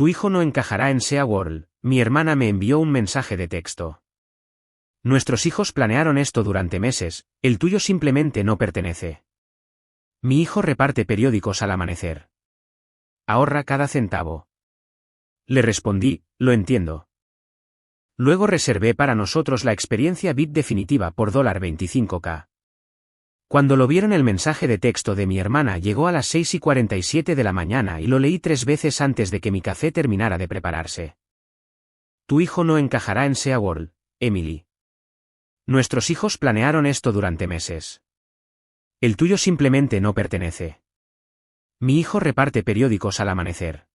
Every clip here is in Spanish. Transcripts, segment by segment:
Tu hijo no encajará en SeaWorld, mi hermana me envió un mensaje de texto. Nuestros hijos planearon esto durante meses, el tuyo simplemente no pertenece. Mi hijo reparte periódicos al amanecer. Ahorra cada centavo. Le respondí, lo entiendo. Luego reservé para nosotros la experiencia VIP definitiva por $25,000. Cuando lo vieron el mensaje de texto de mi hermana llegó a las 6:47 de la mañana y lo leí 3 veces antes de que mi café terminara de prepararse. Tu hijo no encajará en SeaWorld, Emily. Nuestros hijos planearon esto durante meses. El tuyo simplemente no pertenece. Mi hijo reparte periódicos al amanecer.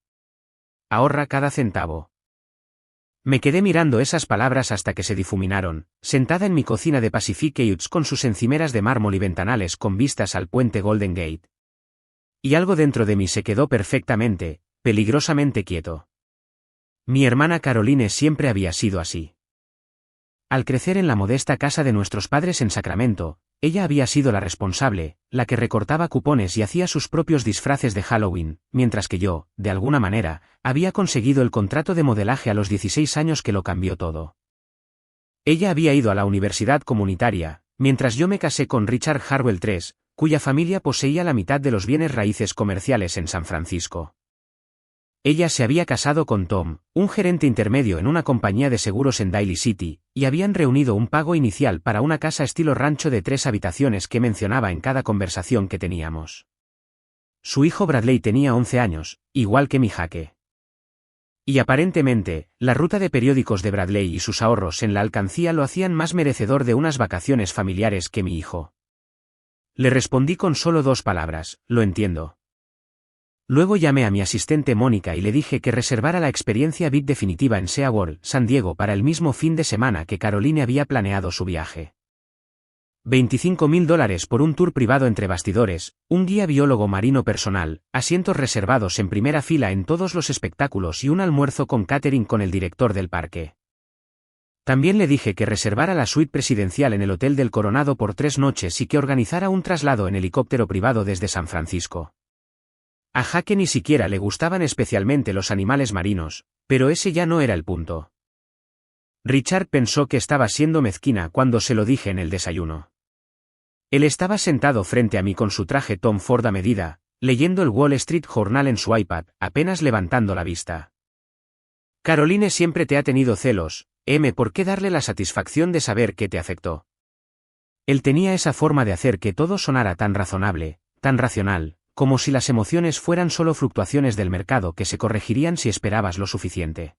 Ahorra cada centavo. Me quedé mirando esas palabras hasta que se difuminaron, sentada en mi cocina de Pacific Heights con sus encimeras de mármol y ventanales con vistas al puente Golden Gate. Y algo dentro de mí se quedó perfectamente, peligrosamente quieto. Mi hermana Caroline siempre había sido así. Al crecer en la modesta casa de nuestros padres en Sacramento, ella había sido la responsable, la que recortaba cupones y hacía sus propios disfraces de Halloween, mientras que yo, de alguna manera, había conseguido el contrato de modelaje a los 16 años que lo cambió todo. Ella había ido a la universidad comunitaria, mientras yo me casé con Richard Harwell III, cuya familia poseía la mitad de los bienes raíces comerciales en San Francisco. Ella se había casado con Tom, un gerente intermedio en una compañía de seguros en Daly City, y habían reunido un pago inicial para una casa estilo rancho de 3 habitaciones que mencionaba en cada conversación que teníamos. Su hijo Bradley tenía 11 años, igual que mi jaque. Y aparentemente, la ruta de periódicos de Bradley y sus ahorros en la alcancía lo hacían más merecedor de unas vacaciones familiares que mi hijo. Le respondí con solo 2 palabras, lo entiendo. Luego llamé a mi asistente Mónica y le dije que reservara la experiencia VIP definitiva en SeaWorld, San Diego para el mismo fin de semana que Caroline había planeado su viaje. $25,000 por un tour privado entre bastidores, un guía biólogo marino personal, asientos reservados en primera fila en todos los espectáculos y un almuerzo con catering con el director del parque. También le dije que reservara la suite presidencial en el Hotel del Coronado por 3 noches y que organizara un traslado en helicóptero privado desde San Francisco. A Jaque ni siquiera le gustaban especialmente los animales marinos, pero ese ya no era el punto. Richard pensó que estaba siendo mezquina cuando se lo dije en el desayuno. Él estaba sentado frente a mí con su traje Tom Ford a medida, leyendo el Wall Street Journal en su iPad, apenas levantando la vista. Caroline siempre te ha tenido celos, ¿por qué darle la satisfacción de saber que te afectó? Él tenía esa forma de hacer que todo sonara tan razonable, tan racional, como si las emociones fueran solo fluctuaciones del mercado que se corregirían si esperabas lo suficiente.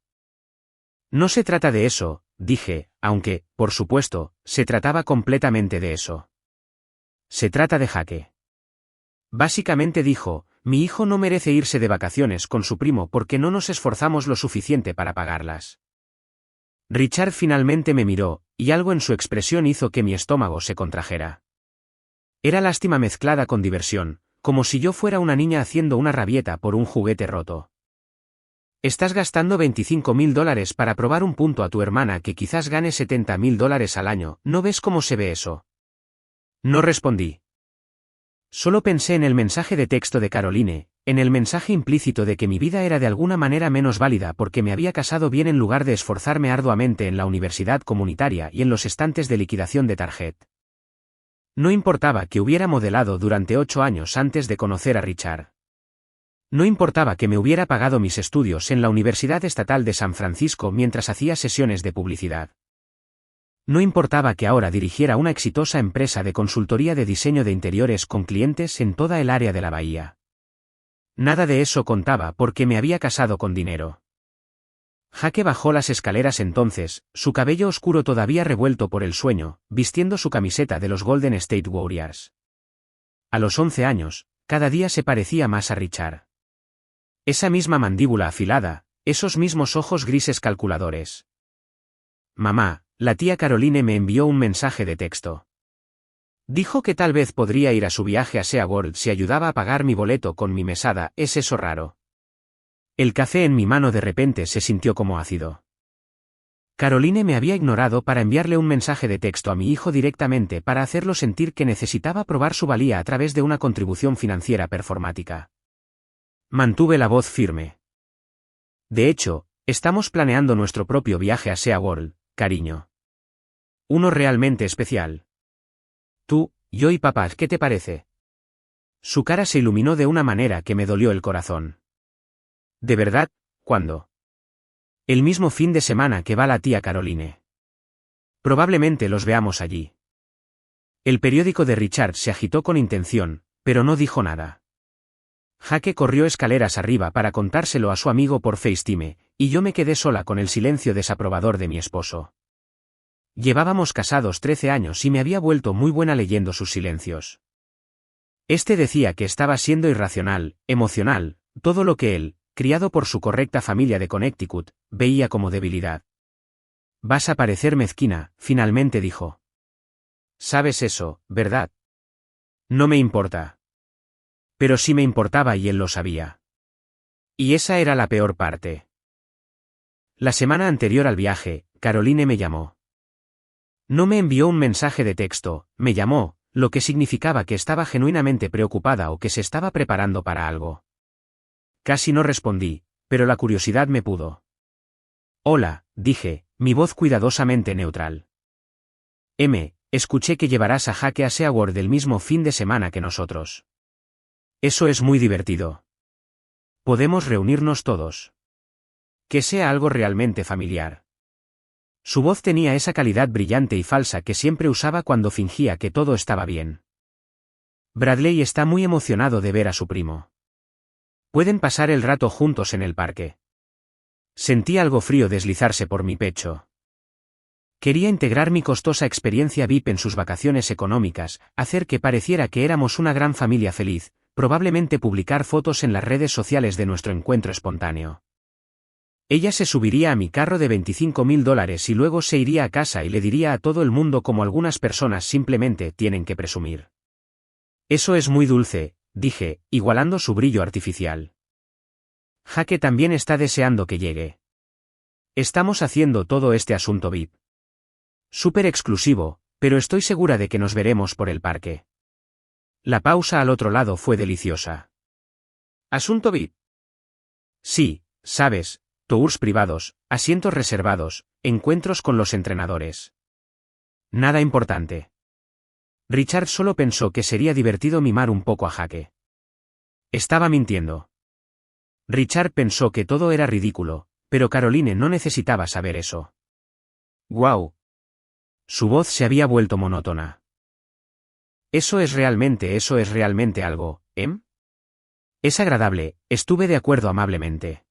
No se trata de eso, dije, aunque, por supuesto, se trataba completamente de eso. Se trata de Jaque. Básicamente dijo, mi hijo no merece irse de vacaciones con su primo porque no nos esforzamos lo suficiente para pagarlas. Richard finalmente me miró, y algo en su expresión hizo que mi estómago se contrajera. Era lástima mezclada con diversión, como si yo fuera una niña haciendo una rabieta por un juguete roto. Estás gastando $25,000 para probar un punto a tu hermana que quizás gane $70,000 al año, ¿no ves cómo se ve eso? No respondí. Solo pensé en el mensaje de texto de Caroline, en el mensaje implícito de que mi vida era de alguna manera menos válida porque me había casado bien en lugar de esforzarme arduamente en la universidad comunitaria y en los estantes de liquidación de Target. No importaba que hubiera modelado durante 8 años antes de conocer a Richard. No importaba que me hubiera pagado mis estudios en la Universidad Estatal de San Francisco mientras hacía sesiones de publicidad. No importaba que ahora dirigiera una exitosa empresa de consultoría de diseño de interiores con clientes en toda el área de la bahía. Nada de eso contaba porque me había casado con dinero. Jaque bajó las escaleras entonces, su cabello oscuro todavía revuelto por el sueño, vistiendo su camiseta de los Golden State Warriors. A los 11 años, cada día se parecía más a Richard. Esa misma mandíbula afilada, esos mismos ojos grises calculadores. Mamá, la tía Caroline me envió un mensaje de texto. Dijo que tal vez podría ir a su viaje a SeaWorld si ayudaba a pagar mi boleto con mi mesada, ¿es eso raro? El café en mi mano de repente se sintió como ácido. Caroline me había ignorado para enviarle un mensaje de texto a mi hijo directamente para hacerlo sentir que necesitaba probar su valía a través de una contribución financiera performática. Mantuve la voz firme. De hecho, estamos planeando nuestro propio viaje a SeaWorld, cariño. Uno realmente especial. Tú, yo y papá, ¿qué te parece? Su cara se iluminó de una manera que me dolió el corazón. ¿De verdad? ¿Cuándo? El mismo fin de semana que va la tía Caroline. Probablemente los veamos allí. El periódico de Richard se agitó con intención, pero no dijo nada. Jake corrió escaleras arriba para contárselo a su amigo por FaceTime, y yo me quedé sola con el silencio desaprobador de mi esposo. Llevábamos casados 13 años y me había vuelto muy buena leyendo sus silencios. Este decía que estaba siendo irracional, emocional, todo lo que él, criado por su correcta familia de Connecticut, veía como debilidad. Vas a parecer mezquina, finalmente dijo. Sabes eso, ¿verdad? No me importa. Pero sí me importaba y él lo sabía. Y esa era la peor parte. La semana anterior al viaje, Caroline me llamó. No me envió un mensaje de texto, me llamó, lo que significaba que estaba genuinamente preocupada o que se estaba preparando para algo. Casi no respondí, pero la curiosidad me pudo. Hola, dije, mi voz cuidadosamente neutral. Escuché que llevarás a Jake a SeaWorld el mismo fin de semana que nosotros. Eso es muy divertido. Podemos reunirnos todos. Que sea algo realmente familiar. Su voz tenía esa calidad brillante y falsa que siempre usaba cuando fingía que todo estaba bien. Bradley está muy emocionado de ver a su primo. Pueden pasar el rato juntos en el parque. Sentí algo frío deslizarse por mi pecho. Quería integrar mi costosa experiencia VIP en sus vacaciones económicas, hacer que pareciera que éramos una gran familia feliz, probablemente publicar fotos en las redes sociales de nuestro encuentro espontáneo. Ella se subiría a mi carro de $25,000 y luego se iría a casa y le diría a todo el mundo como algunas personas simplemente tienen que presumir. Eso es muy dulce, dije, igualando su brillo artificial. Jake también está deseando que llegue. Estamos haciendo todo este asunto VIP. Súper exclusivo, pero estoy segura de que nos veremos por el parque. La pausa al otro lado fue deliciosa. ¿Asunto VIP? Sí, sabes, tours privados, asientos reservados, encuentros con los entrenadores. Nada importante. Richard solo pensó que sería divertido mimar un poco a Jake. Estaba mintiendo. Richard pensó que todo era ridículo, pero Caroline no necesitaba saber eso. ¡Guau! Su voz se había vuelto monótona. Eso es realmente algo, ¿eh? Es agradable, estuve de acuerdo amablemente.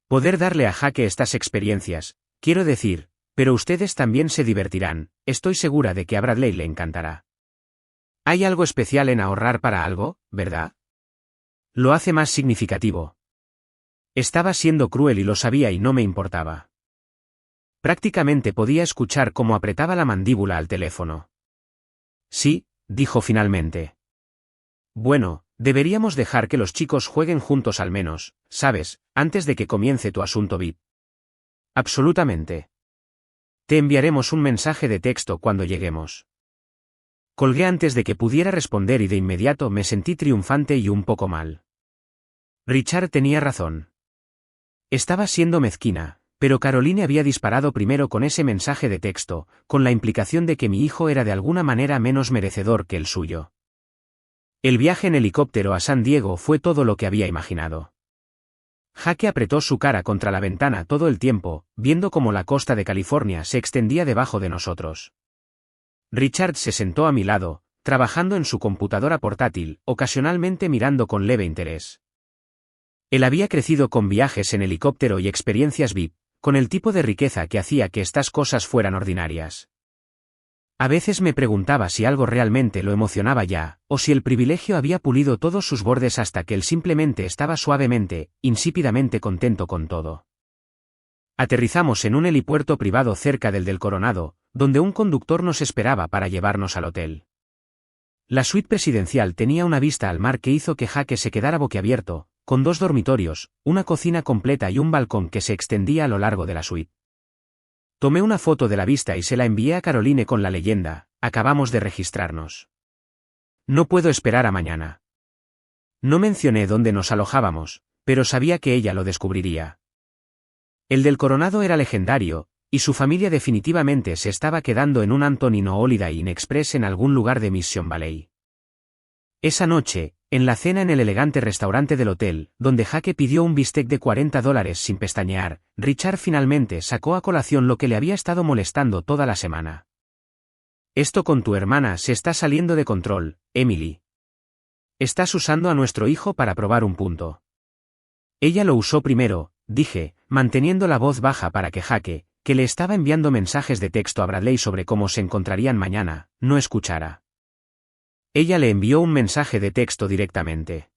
Poder darle a Jake estas experiencias, quiero decir, pero ustedes también se divertirán, estoy segura de que a Bradley le encantará. Hay algo especial en ahorrar para algo, ¿verdad? Lo hace más significativo. Estaba siendo cruel y lo sabía y no me importaba. Prácticamente podía escuchar cómo apretaba la mandíbula al teléfono. Sí, dijo finalmente. Bueno, deberíamos dejar que los chicos jueguen juntos al menos, ¿sabes?, antes de que comience tu asunto VIP. Absolutamente. Te enviaremos un mensaje de texto cuando lleguemos. Colgué antes de que pudiera responder y de inmediato me sentí triunfante y un poco mal. Richard tenía razón. Estaba siendo mezquina, pero Caroline había disparado primero con ese mensaje de texto, con la implicación de que mi hijo era de alguna manera menos merecedor que el suyo. El viaje en helicóptero a San Diego fue todo lo que había imaginado. Jake apretó su cara contra la ventana todo el tiempo, viendo cómo la costa de California se extendía debajo de nosotros. Richard se sentó a mi lado, trabajando en su computadora portátil, ocasionalmente mirando con leve interés. Él había crecido con viajes en helicóptero y experiencias VIP, con el tipo de riqueza que hacía que estas cosas fueran ordinarias. A veces me preguntaba si algo realmente lo emocionaba ya, o si el privilegio había pulido todos sus bordes hasta que él simplemente estaba suavemente, insípidamente contento con todo. Aterrizamos en un helipuerto privado cerca del Coronado, donde un conductor nos esperaba para llevarnos al hotel. La suite presidencial tenía una vista al mar que hizo que Jake se quedara boquiabierto, con 2 dormitorios, una cocina completa y un balcón que se extendía a lo largo de la suite. Tomé una foto de la vista y se la envié a Caroline con la leyenda: acabamos de registrarnos. No puedo esperar a mañana. No mencioné dónde nos alojábamos, pero sabía que ella lo descubriría. El del Coronado era legendario, y su familia definitivamente se estaba quedando en un Antonino Holiday Inn Express en algún lugar de Mission Valley. Esa noche, en la cena en el elegante restaurante del hotel, donde Jake pidió un bistec de $40 sin pestañear, Richard finalmente sacó a colación lo que le había estado molestando toda la semana. Esto con tu hermana se está saliendo de control, Emily. Estás usando a nuestro hijo para probar un punto. Ella lo usó primero, dije, manteniendo la voz baja para que Jake, que le estaba enviando mensajes de texto a Bradley sobre cómo se encontrarían mañana, no escuchara. Ella le envió un mensaje de texto directamente.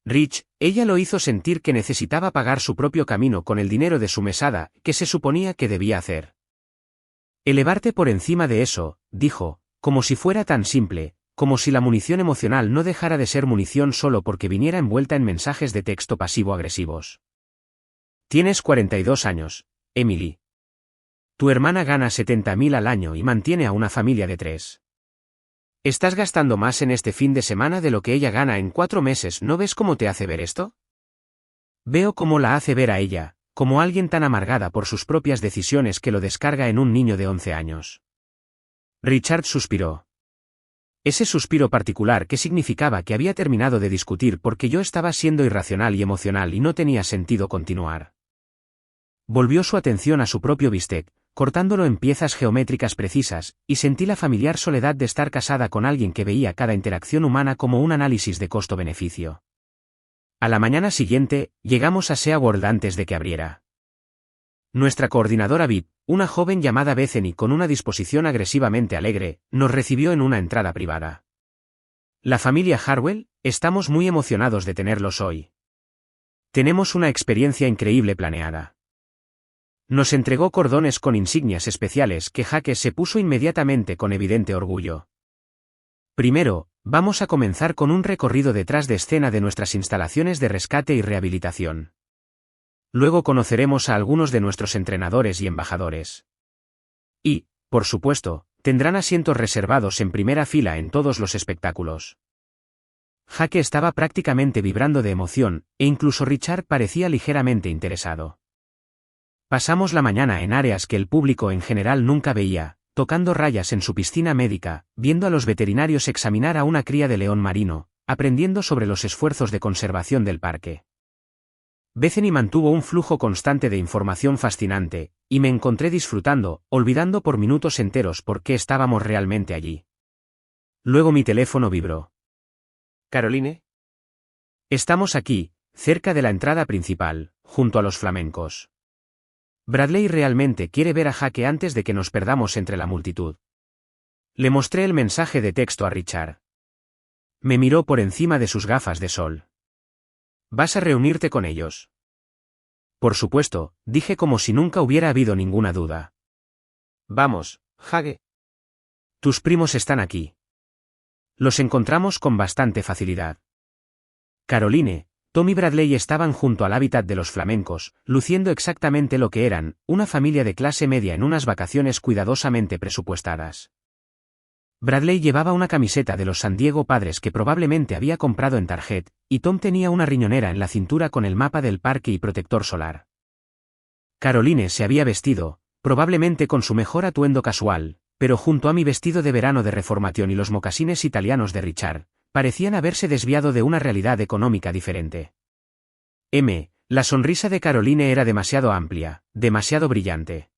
Rich, ella lo hizo sentir que necesitaba pagar su propio camino con el dinero de su mesada, que se suponía que debía hacer. Elevarte por encima de eso, dijo, como si fuera tan simple, como si la munición emocional no dejara de ser munición solo porque viniera envuelta en mensajes de texto pasivo-agresivos. Tienes 42 años, Emily. Tu hermana gana 70.000 al año y mantiene a una familia de 3. Estás gastando más en este fin de semana de lo que ella gana en 4 meses, ¿no ves cómo te hace ver esto? Veo cómo la hace ver a ella, como alguien tan amargada por sus propias decisiones que lo descarga en un niño de 11 años. Richard suspiró. Ese suspiro particular que significaba que había terminado de discutir porque yo estaba siendo irracional y emocional y no tenía sentido continuar. Volvió su atención a su propio bistec, cortándolo en piezas geométricas precisas, y sentí la familiar soledad de estar casada con alguien que veía cada interacción humana como un análisis de costo-beneficio. A la mañana siguiente, llegamos a SeaWorld antes de que abriera. Nuestra coordinadora VIP, una joven llamada Bethany con una disposición agresivamente alegre, nos recibió en una entrada privada. La familia Harwell, estamos muy emocionados de tenerlos hoy. Tenemos una experiencia increíble planeada. Nos entregó cordones con insignias especiales que Jake se puso inmediatamente con evidente orgullo. Primero, vamos a comenzar con un recorrido detrás de escena de nuestras instalaciones de rescate y rehabilitación. Luego conoceremos a algunos de nuestros entrenadores y embajadores. Y, por supuesto, tendrán asientos reservados en primera fila en todos los espectáculos. Jake estaba prácticamente vibrando de emoción, e incluso Richard parecía ligeramente interesado. Pasamos la mañana en áreas que el público en general nunca veía, tocando rayas en su piscina médica, viendo a los veterinarios examinar a una cría de león marino, aprendiendo sobre los esfuerzos de conservación del parque. Bethany mantuvo un flujo constante de información fascinante, y me encontré disfrutando, olvidando por minutos enteros por qué estábamos realmente allí. Luego mi teléfono vibró. ¿Caroline? Estamos aquí, cerca de la entrada principal, junto a los flamencos. Bradley realmente quiere ver a Jake antes de que nos perdamos entre la multitud. Le mostré el mensaje de texto a Richard. Me miró por encima de sus gafas de sol. ¿Vas a reunirte con ellos? Por supuesto, dije como si nunca hubiera habido ninguna duda. Vamos, Jake. Tus primos están aquí. Los encontramos con bastante facilidad. Caroline, Tom y Bradley estaban junto al hábitat de los flamencos, luciendo exactamente lo que eran, una familia de clase media en unas vacaciones cuidadosamente presupuestadas. Bradley llevaba una camiseta de los San Diego Padres que probablemente había comprado en Target, y Tom tenía una riñonera en la cintura con el mapa del parque y protector solar. Caroline se había vestido, probablemente con su mejor atuendo casual, pero junto a mi vestido de verano de reformación y los mocasines italianos de Richard, parecían haberse desviado de una realidad económica diferente. La sonrisa de Caroline era demasiado amplia, demasiado brillante.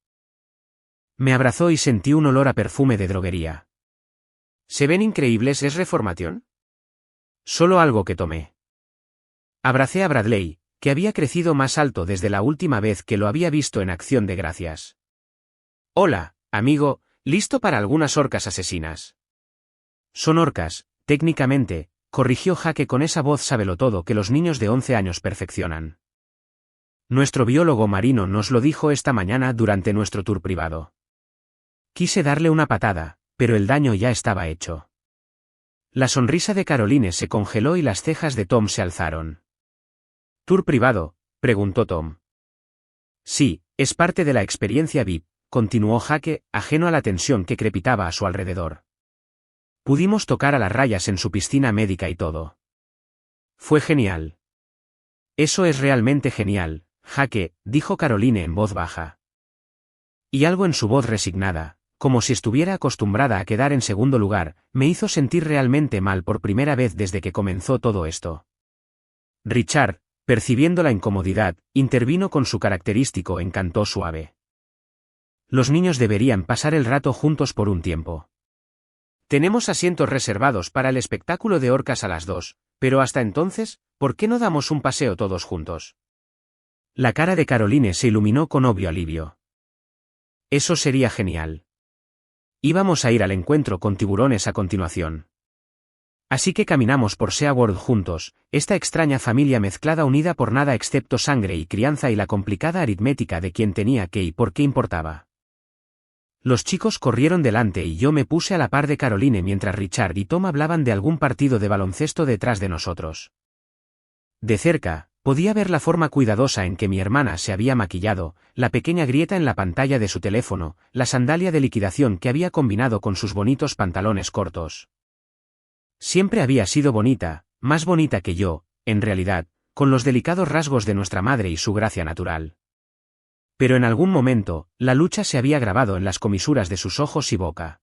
Me abrazó y sentí un olor a perfume de droguería. ¿Se ven increíbles? ¿Es reformación? Solo algo que tomé. Abracé a Bradley, que había crecido más alto desde la última vez que lo había visto en Acción de Gracias. Hola, amigo, ¿listo para algunas orcas asesinas? Son orcas, técnicamente, corrigió Jake con esa voz sabelotodo que los niños de 11 años perfeccionan. Nuestro biólogo marino nos lo dijo esta mañana durante nuestro tour privado. Quise darle una patada, pero el daño ya estaba hecho. La sonrisa de Caroline se congeló y las cejas de Tom se alzaron. ¿Tour privado?, preguntó Tom. Sí, es parte de la experiencia VIP, continuó Jake, ajeno a la tensión que crepitaba a su alrededor. Pudimos tocar a las rayas en su piscina médica y todo. Fue genial. Eso es realmente genial, Jaque, dijo Caroline en voz baja. Y algo en su voz resignada, como si estuviera acostumbrada a quedar en segundo lugar, me hizo sentir realmente mal por primera vez desde que comenzó todo esto. Richard, percibiendo la incomodidad, intervino con su característico encanto suave. Los niños deberían pasar el rato juntos por un tiempo. Tenemos asientos reservados para el espectáculo de orcas a las 2, pero hasta entonces, ¿por qué no damos un paseo todos juntos? La cara de Caroline se iluminó con obvio alivio. Eso sería genial. Íbamos a ir al encuentro con tiburones a continuación. Así que caminamos por SeaWorld juntos, esta extraña familia mezclada unida por nada excepto sangre y crianza y la complicada aritmética de quién tenía qué y por qué importaba. Los chicos corrieron delante y yo me puse a la par de Caroline mientras Richard y Tom hablaban de algún partido de baloncesto detrás de nosotros. De cerca, podía ver la forma cuidadosa en que mi hermana se había maquillado, la pequeña grieta en la pantalla de su teléfono, la sandalia de liquidación que había combinado con sus bonitos pantalones cortos. Siempre había sido bonita, más bonita que yo, en realidad, con los delicados rasgos de nuestra madre y su gracia natural. Pero en algún momento, la lucha se había grabado en las comisuras de sus ojos y boca.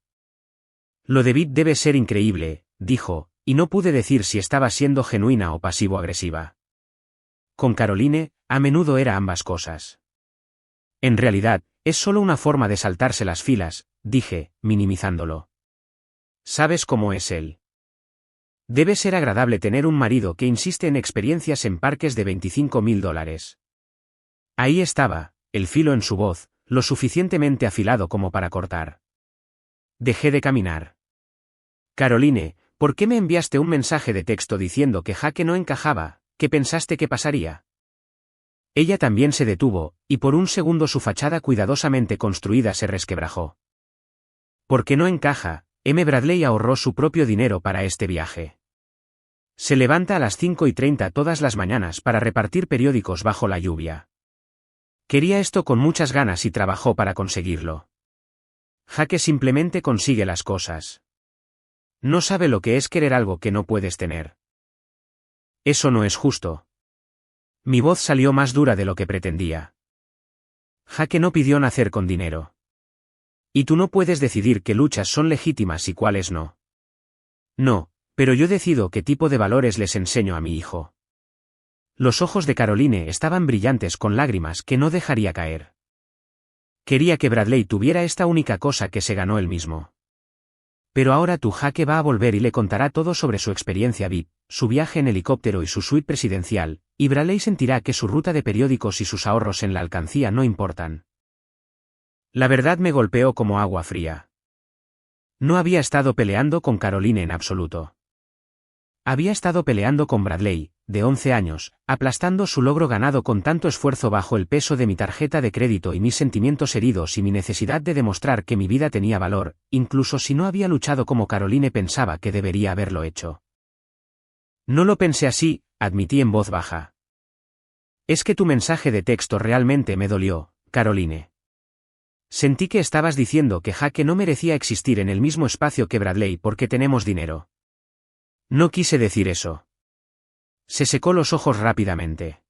Lo de Beth debe ser increíble, dijo, y no pude decir si estaba siendo genuina o pasivo-agresiva. Con Caroline, a menudo era ambas cosas. En realidad, es solo una forma de saltarse las filas, dije, minimizándolo. ¿Sabes cómo es él? Debe ser agradable tener un marido que insiste en experiencias en parques de $25.000. Ahí estaba, el filo en su voz, lo suficientemente afilado como para cortar. Dejé de caminar. Caroline, ¿por qué me enviaste un mensaje de texto diciendo que Jaque no encajaba? ¿Qué pensaste que pasaría? Ella también se detuvo, y por un segundo su fachada cuidadosamente construida se resquebrajó. ¿Por qué no encaja? M. Bradley ahorró su propio dinero para este viaje. Se levanta a las 5:30 todas las mañanas para repartir periódicos bajo la lluvia. Quería esto con muchas ganas y trabajó para conseguirlo. Jaque simplemente consigue las cosas. No sabe lo que es querer algo que no puedes tener. Eso no es justo. Mi voz salió más dura de lo que pretendía. Jaque no pidió nacer con dinero. Y tú no puedes decidir qué luchas son legítimas y cuáles no. No, pero yo decido qué tipo de valores les enseño a mi hijo. Los ojos de Caroline estaban brillantes con lágrimas que no dejaría caer. Quería que Bradley tuviera esta única cosa que se ganó él mismo. Pero ahora tu Jaque va a volver y le contará todo sobre su experiencia VIP, su viaje en helicóptero y su suite presidencial, y Bradley sentirá que su ruta de periódicos y sus ahorros en la alcancía no importan. La verdad me golpeó como agua fría. No había estado peleando con Caroline en absoluto. Había estado peleando con Bradley, de 11 años, aplastando su logro ganado con tanto esfuerzo bajo el peso de mi tarjeta de crédito y mis sentimientos heridos y mi necesidad de demostrar que mi vida tenía valor, incluso si no había luchado como Caroline pensaba que debería haberlo hecho. No lo pensé así, admití en voz baja. Es que tu mensaje de texto realmente me dolió, Caroline. Sentí que estabas diciendo que Jaque no merecía existir en el mismo espacio que Bradley porque tenemos dinero. No quise decir eso. Se secó los ojos rápidamente.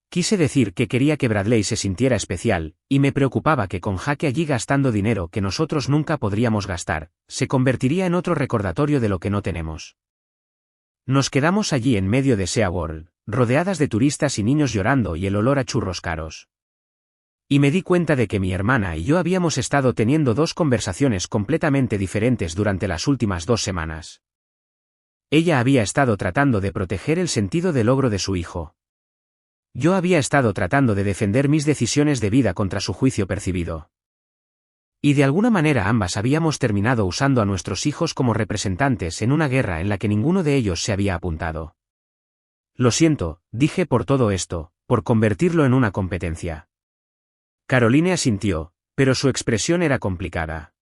Quise decir que quería que Bradley se sintiera especial, y me preocupaba que con Jaque allí gastando dinero que nosotros nunca podríamos gastar, se convertiría en otro recordatorio de lo que no tenemos. Nos quedamos allí en medio de SeaWorld, rodeadas de turistas y niños llorando y el olor a churros caros. Y me di cuenta de que mi hermana y yo habíamos estado teniendo dos conversaciones completamente diferentes durante las últimas 2 semanas. Ella había estado tratando de proteger el sentido de logro de su hijo. Yo había estado tratando de defender mis decisiones de vida contra su juicio percibido. Y de alguna manera ambas habíamos terminado usando a nuestros hijos como representantes en una guerra en la que ninguno de ellos se había apuntado. Lo siento, dije por todo esto, por convertirlo en una competencia. Caroline asintió, pero su expresión era complicada.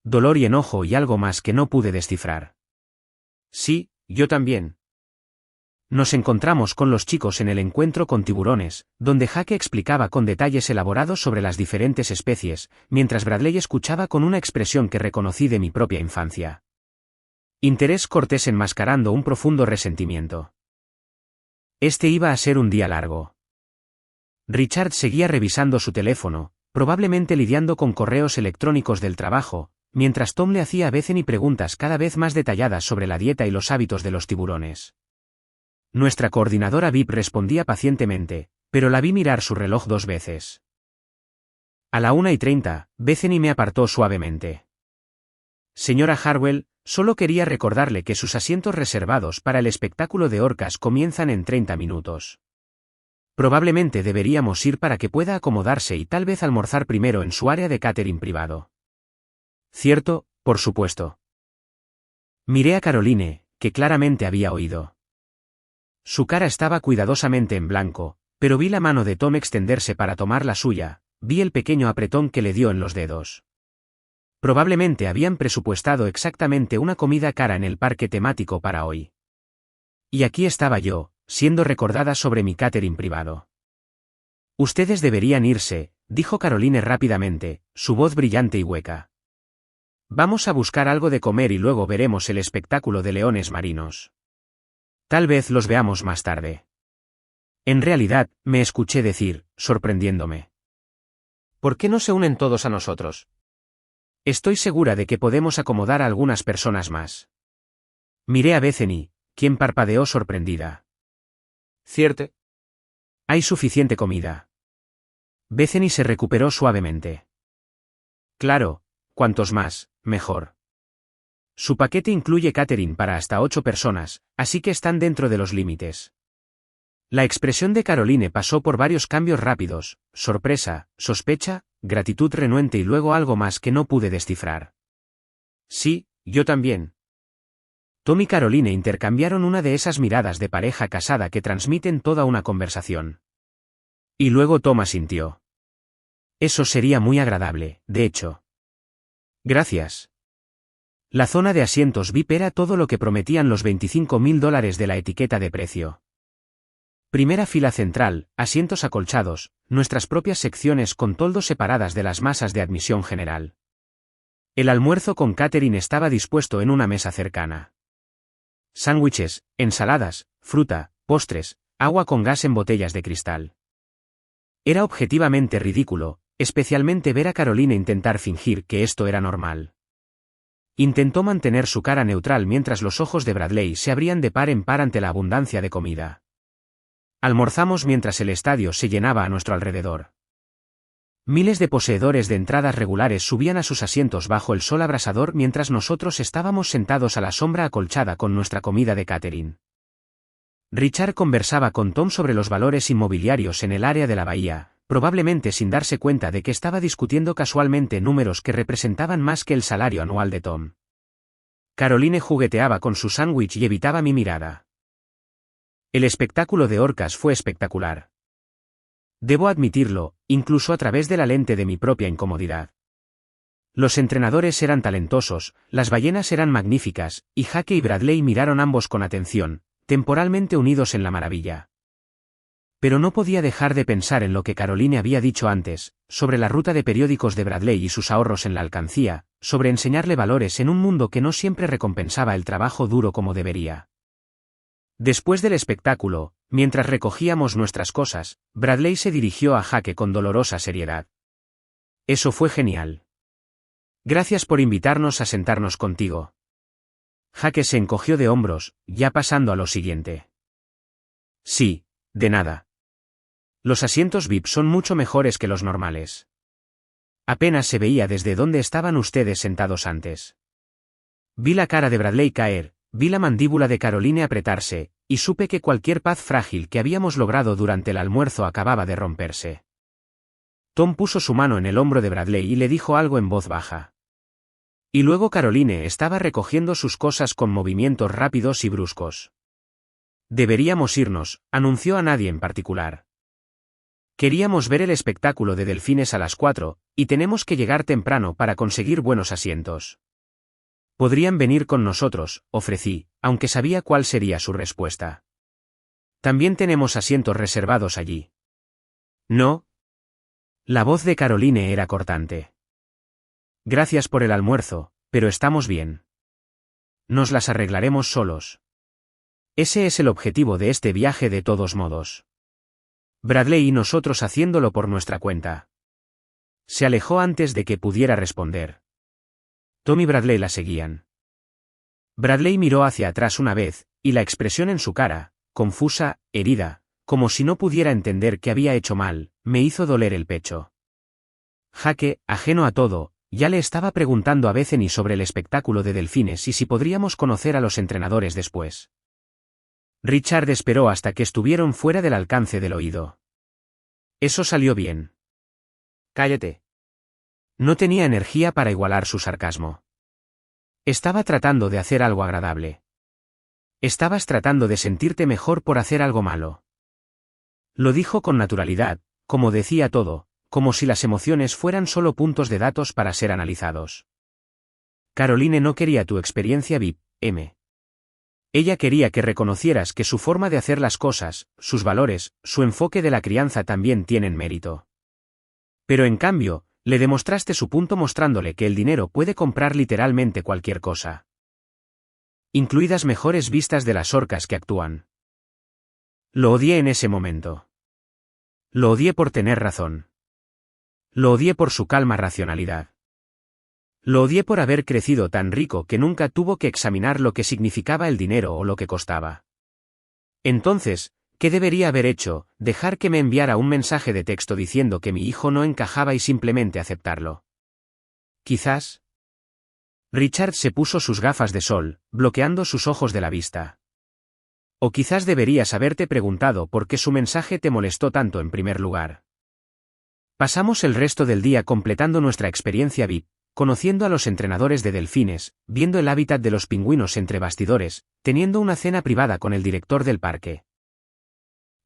Dolor y enojo y algo más que no pude descifrar. Sí, yo también. Nos encontramos con los chicos en el encuentro con tiburones, donde Jaque explicaba con detalles elaborados sobre las diferentes especies, mientras Bradley escuchaba con una expresión que reconocí de mi propia infancia. Interés cortés enmascarando un profundo resentimiento. Este iba a ser un día largo. Richard seguía revisando su teléfono, probablemente lidiando con correos electrónicos del trabajo, mientras Tom le hacía a Bethany preguntas cada vez más detalladas sobre la dieta y los hábitos de los tiburones. Nuestra coordinadora VIP respondía pacientemente, pero la vi mirar su reloj 2 veces. A la 1:30, Bethany me apartó suavemente. Señora Harwell, solo quería recordarle que sus asientos reservados para el espectáculo de orcas comienzan en 30 minutos. Probablemente deberíamos ir para que pueda acomodarse y tal vez almorzar primero en su área de catering privado. Cierto, por supuesto. Miré a Caroline, que claramente había oído. Su cara estaba cuidadosamente en blanco, pero vi la mano de Tom extenderse para tomar la suya, vi el pequeño apretón que le dio en los dedos. Probablemente habían presupuestado exactamente una comida cara en el parque temático para hoy. Y aquí estaba yo, siendo recordada sobre mi catering privado. Ustedes deberían irse, dijo Caroline rápidamente, su voz brillante y hueca. Vamos a buscar algo de comer y luego veremos el espectáculo de leones marinos. Tal vez los veamos más tarde. En realidad, me escuché decir, sorprendiéndome. ¿Por qué no se unen todos a nosotros? Estoy segura de que podemos acomodar a algunas personas más. Miré a Bethany, quien parpadeó sorprendida. ¿Cierto? Hay suficiente comida. Bethany se recuperó suavemente. Claro, cuantos más, mejor. Su paquete incluye catering para hasta 8 personas, así que están dentro de los límites. La expresión de Caroline pasó por varios cambios rápidos, sorpresa, sospecha, gratitud renuente y luego algo más que no pude descifrar. Sí, yo también. Tom y Caroline intercambiaron una de esas miradas de pareja casada que transmiten toda una conversación. Y luego Tom asintió. Eso sería muy agradable, de hecho. Gracias. La zona de asientos VIP era todo lo que prometían los $25.000 de la etiqueta de precio. Primera fila central, asientos acolchados, nuestras propias secciones con toldos separadas de las masas de admisión general. El almuerzo con catering estaba dispuesto en una mesa cercana. Sándwiches, ensaladas, fruta, postres, agua con gas en botellas de cristal. Era objetivamente ridículo, especialmente ver a Caroline intentar fingir que esto era normal. Intentó mantener su cara neutral mientras los ojos de Bradley se abrían de par en par ante la abundancia de comida. Almorzamos mientras el estadio se llenaba a nuestro alrededor. Miles de poseedores de entradas regulares subían a sus asientos bajo el sol abrasador mientras nosotros estábamos sentados a la sombra acolchada con nuestra comida de catering. Richard conversaba con Tom sobre los valores inmobiliarios en el área de la bahía, probablemente sin darse cuenta de que estaba discutiendo casualmente números que representaban más que el salario anual de Tom. Caroline jugueteaba con su sándwich y evitaba mi mirada. El espectáculo de orcas fue espectacular. Debo admitirlo, incluso a través de la lente de mi propia incomodidad. Los entrenadores eran talentosos, las ballenas eran magníficas, y Jake y Bradley miraron ambos con atención, temporalmente unidos en la maravilla. Pero no podía dejar de pensar en lo que Caroline había dicho antes, sobre la ruta de periódicos de Bradley y sus ahorros en la alcancía, sobre enseñarle valores en un mundo que no siempre recompensaba el trabajo duro como debería. Después del espectáculo, mientras recogíamos nuestras cosas, Bradley se dirigió a Jake con dolorosa seriedad. Eso fue genial. Gracias por invitarnos a sentarnos contigo. Jake se encogió de hombros, ya pasando a lo siguiente. Sí, de nada. Los asientos VIP son mucho mejores que los normales. Apenas se veía desde donde estaban ustedes sentados antes. Vi la cara de Bradley caer, vi la mandíbula de Caroline apretarse, y supe que cualquier paz frágil que habíamos logrado durante el almuerzo acababa de romperse. Tom puso su mano en el hombro de Bradley y le dijo algo en voz baja. Y luego Caroline estaba recogiendo sus cosas con movimientos rápidos y bruscos. Deberíamos irnos, anunció a nadie en particular. Queríamos ver el espectáculo de delfines a las 4, y tenemos que llegar temprano para conseguir buenos asientos. Podrían venir con nosotros, ofrecí, aunque sabía cuál sería su respuesta. También tenemos asientos reservados allí. ¿No? La voz de Caroline era cortante. Gracias por el almuerzo, pero estamos bien. Nos las arreglaremos solos. Ese es el objetivo de este viaje de todos modos. Bradley y nosotros haciéndolo por nuestra cuenta. Se alejó antes de que pudiera responder. Tom y Bradley la seguían. Bradley miró hacia atrás una vez, y la expresión en su cara, confusa, herida, como si no pudiera entender que había hecho mal, me hizo doler el pecho. Jake, ajeno a todo, ya le estaba preguntando a Bethany sobre el espectáculo de delfines y si podríamos conocer a los entrenadores después. Richard esperó hasta que estuvieron fuera del alcance del oído. Eso salió bien. Cállate. No tenía energía para igualar su sarcasmo. Estaba tratando de hacer algo agradable. Estabas tratando de sentirte mejor por hacer algo malo. Lo dijo con naturalidad, como decía todo, como si las emociones fueran solo puntos de datos para ser analizados. Caroline no quería tu experiencia VIP, M. Ella quería que reconocieras que su forma de hacer las cosas, sus valores, su enfoque de la crianza también tienen mérito. Pero en cambio, le demostraste su punto mostrándole que el dinero puede comprar literalmente cualquier cosa. Incluidas mejores vistas de las orcas que actúan. Lo odié en ese momento. Lo odié por tener razón. Lo odié por su calma racionalidad. Lo odié por haber crecido tan rico que nunca tuvo que examinar lo que significaba el dinero o lo que costaba. Entonces, ¿qué debería haber hecho? Dejar que me enviara un mensaje de texto diciendo que mi hijo no encajaba y simplemente aceptarlo. Quizás. Richard se puso sus gafas de sol, bloqueando sus ojos de la vista. O quizás deberías haberte preguntado por qué su mensaje te molestó tanto en primer lugar. Pasamos el resto del día completando nuestra experiencia VIP, conociendo a los entrenadores de delfines, viendo el hábitat de los pingüinos entre bastidores, teniendo una cena privada con el director del parque,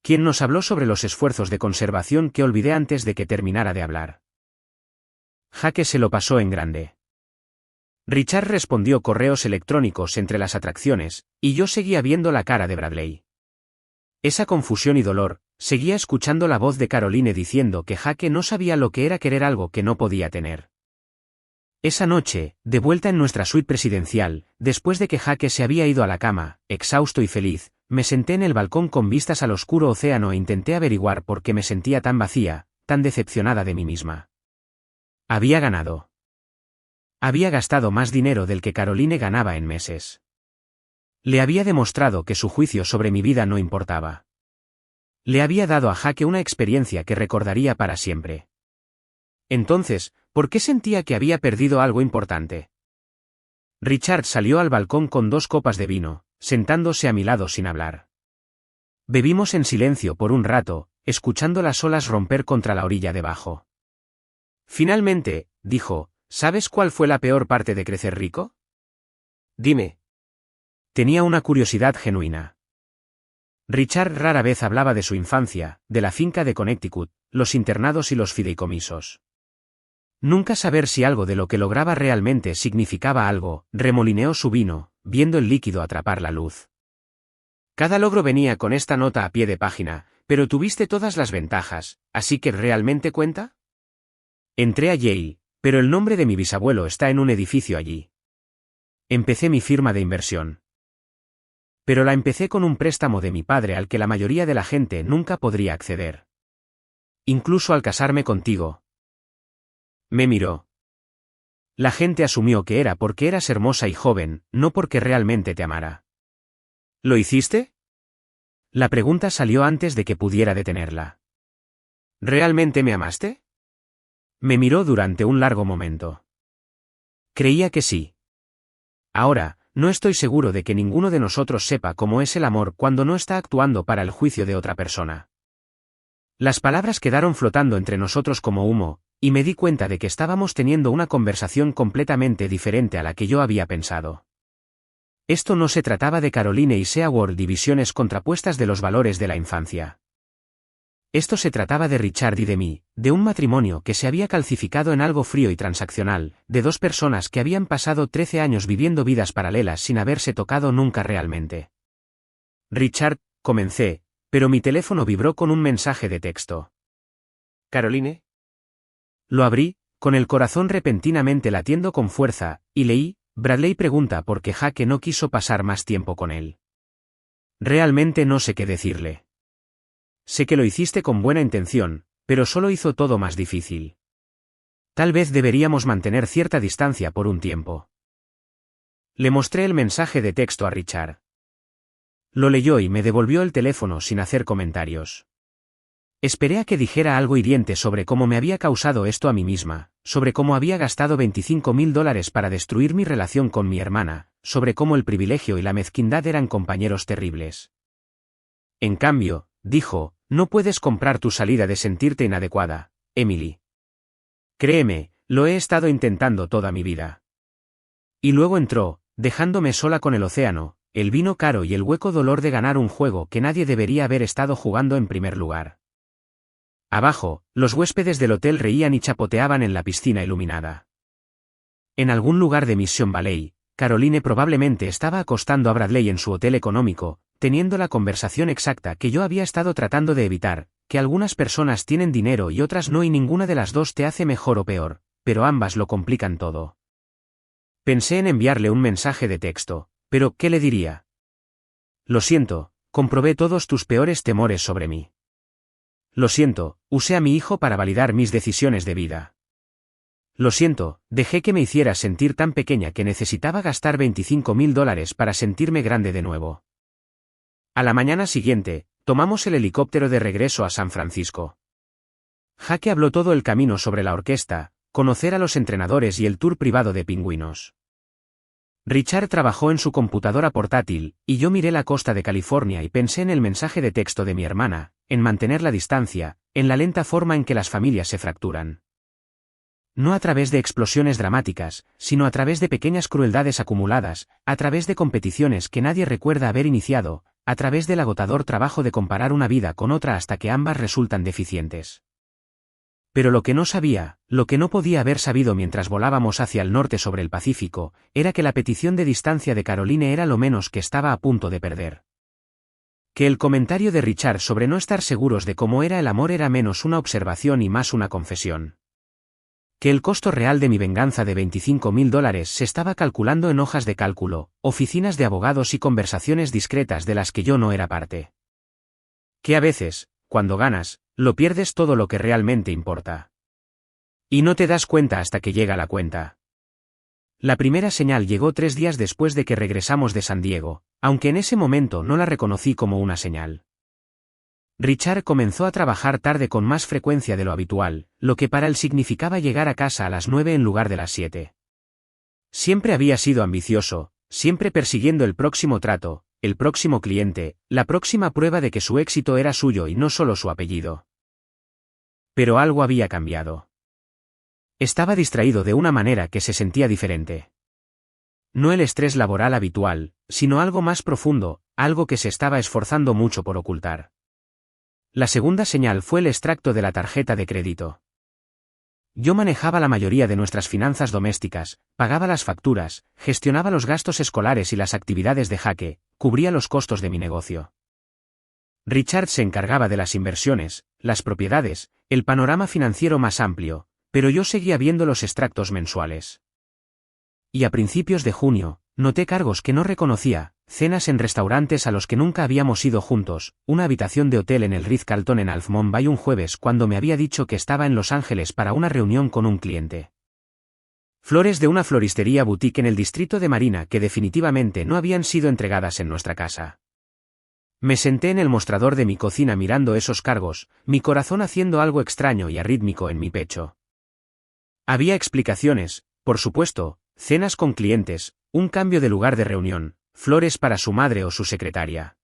quien nos habló sobre los esfuerzos de conservación que olvidé antes de que terminara de hablar. Jake se lo pasó en grande. Richard respondió correos electrónicos entre las atracciones, y yo seguía viendo la cara de Bradley. Esa confusión y dolor, seguía escuchando la voz de Caroline diciendo que Jake no sabía lo que era querer algo que no podía tener. Esa noche, de vuelta en nuestra suite presidencial, después de que Jake se había ido a la cama, exhausto y feliz, me senté en el balcón con vistas al oscuro océano e intenté averiguar por qué me sentía tan vacía, tan decepcionada de mí misma. Había ganado. Había gastado más dinero del que Caroline ganaba en meses. Le había demostrado que su juicio sobre mi vida no importaba. Le había dado a Jake una experiencia que recordaría para siempre. Entonces, ¿por qué sentía que había perdido algo importante? Richard salió al balcón con 2 copas de vino, sentándose a mi lado sin hablar. Bebimos en silencio por un rato, escuchando las olas romper contra la orilla debajo. Finalmente, dijo, ¿sabes cuál fue la peor parte de crecer rico? Dime. Tenía una curiosidad genuina. Richard rara vez hablaba de su infancia, de la finca de Connecticut, los internados y los fideicomisos. Nunca saber si algo de lo que lograba realmente significaba algo, remolineó su vino, viendo el líquido atrapar la luz. Cada logro venía con esta nota a pie de página, pero tuviste todas las ventajas, ¿así que realmente cuenta? Entré a Yale, pero el nombre de mi bisabuelo está en un edificio allí. Empecé mi firma de inversión. Pero la empecé con un préstamo de mi padre al que la mayoría de la gente nunca podría acceder. Incluso al casarme contigo. Me miró. La gente asumió que era porque eras hermosa y joven, no porque realmente te amara. ¿Lo hiciste? La pregunta salió antes de que pudiera detenerla. ¿Realmente me amaste? Me miró durante un largo momento. Creía que sí. Ahora, no estoy seguro de que ninguno de nosotros sepa cómo es el amor cuando no está actuando para el juicio de otra persona. Las palabras quedaron flotando entre nosotros como humo, y me di cuenta de que estábamos teniendo una conversación completamente diferente a la que yo había pensado. Esto no se trataba de Caroline y Seaworld, divisiones contrapuestas de los valores de la infancia. Esto se trataba de Richard y de mí, de un matrimonio que se había calcificado en algo frío y transaccional, de 2 personas que habían pasado 13 años viviendo vidas paralelas sin haberse tocado nunca realmente. Richard, comencé, pero mi teléfono vibró con un mensaje de texto. ¿Caroline? Lo abrí, con el corazón repentinamente latiendo con fuerza, y leí, Bradley pregunta por qué Jake no quiso pasar más tiempo con él. Realmente no sé qué decirle. Sé que lo hiciste con buena intención, pero solo hizo todo más difícil. Tal vez deberíamos mantener cierta distancia por un tiempo. Le mostré el mensaje de texto a Richard. Lo leyó y me devolvió el teléfono sin hacer comentarios. Esperé a que dijera algo hiriente sobre cómo me había causado esto a mí misma, sobre cómo había gastado $25,000 para destruir mi relación con mi hermana, sobre cómo el privilegio y la mezquindad eran compañeros terribles. En cambio, dijo, no puedes comprar tu salida de sentirte inadecuada, Emily. Créeme, lo he estado intentando toda mi vida. Y luego entró, dejándome sola con el océano, el vino caro y el hueco dolor de ganar un juego que nadie debería haber estado jugando en primer lugar. Abajo, los huéspedes del hotel reían y chapoteaban en la piscina iluminada. En algún lugar de Mission Valley, Caroline probablemente estaba acostando a Bradley en su hotel económico, teniendo la conversación exacta que yo había estado tratando de evitar, que algunas personas tienen dinero y otras no y ninguna de las dos te hace mejor o peor, pero ambas lo complican todo. Pensé en enviarle un mensaje de texto, pero ¿qué le diría? Lo siento, comprobé todos tus peores temores sobre mí. Lo siento, usé a mi hijo para validar mis decisiones de vida. Lo siento, dejé que me hiciera sentir tan pequeña que necesitaba gastar $25,000 para sentirme grande de nuevo. A la mañana siguiente, tomamos el helicóptero de regreso a San Francisco. Jake habló todo el camino sobre la orquesta, conocer a los entrenadores y el tour privado de pingüinos. Richard trabajó en su computadora portátil, y yo miré la costa de California y pensé en el mensaje de texto de mi hermana, en mantener la distancia, en la lenta forma en que las familias se fracturan. No a través de explosiones dramáticas, sino a través de pequeñas crueldades acumuladas, a través de competiciones que nadie recuerda haber iniciado, a través del agotador trabajo de comparar una vida con otra hasta que ambas resultan deficientes. Pero lo que no sabía, lo que no podía haber sabido mientras volábamos hacia el norte sobre el Pacífico, era que la petición de distancia de Caroline era lo menos que estaba a punto de perder. Que el comentario de Richard sobre no estar seguros de cómo era el amor era menos una observación y más una confesión. Que el costo real de mi venganza de $25,000 se estaba calculando en hojas de cálculo, oficinas de abogados y conversaciones discretas de las que yo no era parte. Que a veces, cuando ganas, lo pierdes todo lo que realmente importa. Y no te das cuenta hasta que llega la cuenta. La primera señal llegó 3 días después de que regresamos de San Diego, aunque en ese momento no la reconocí como una señal. Richard comenzó a trabajar tarde con más frecuencia de lo habitual, lo que para él significaba llegar a casa a las 9 en lugar de las 7. Siempre había sido ambicioso, siempre persiguiendo el próximo trato, el próximo cliente, la próxima prueba de que su éxito era suyo y no solo su apellido. Pero algo había cambiado. Estaba distraído de una manera que se sentía diferente. No el estrés laboral habitual, sino algo más profundo, algo que se estaba esforzando mucho por ocultar. La segunda señal fue el extracto de la tarjeta de crédito. Yo manejaba la mayoría de nuestras finanzas domésticas, pagaba las facturas, gestionaba los gastos escolares y las actividades de Jake, cubría los costos de mi negocio. Richard se encargaba de las inversiones, las propiedades, el panorama financiero más amplio, pero yo seguía viendo los extractos mensuales. Y a principios de junio, noté cargos que no reconocía, cenas en restaurantes a los que nunca habíamos ido juntos, una habitación de hotel en el Ritz-Carlton en Half-Moon Bay un jueves cuando me había dicho que estaba en Los Ángeles para una reunión con un cliente. Flores de una floristería boutique en el distrito de Marina que definitivamente no habían sido entregadas en nuestra casa. Me senté en el mostrador de mi cocina mirando esos cargos, mi corazón haciendo algo extraño y arrítmico en mi pecho. Había explicaciones, por supuesto, cenas con clientes, un cambio de lugar de reunión, flores para su madre o su secretaria.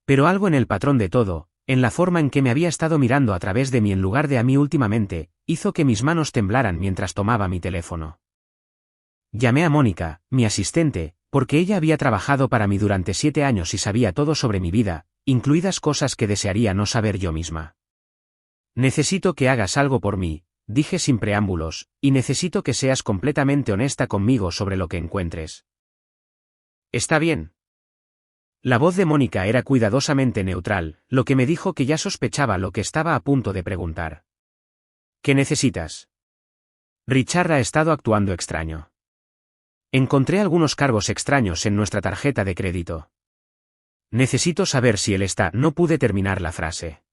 Pero algo en el patrón de todo, en la forma en que me había estado mirando a través de mí en lugar de a mí últimamente, hizo que mis manos temblaran mientras tomaba mi teléfono. Llamé a Mónica, mi asistente, porque ella había trabajado para mí durante 7 años y sabía todo sobre mi vida, incluidas cosas que desearía no saber yo misma. Necesito que hagas algo por mí, dije sin preámbulos, y necesito que seas completamente honesta conmigo sobre lo que encuentres. ¿Está bien? La voz de Mónica era cuidadosamente neutral, lo que me dijo que ya sospechaba lo que estaba a punto de preguntar. ¿Qué necesitas? Richard ha estado actuando extraño. Encontré algunos cargos extraños en nuestra tarjeta de crédito. Necesito saber si él está. No pude terminar la frase.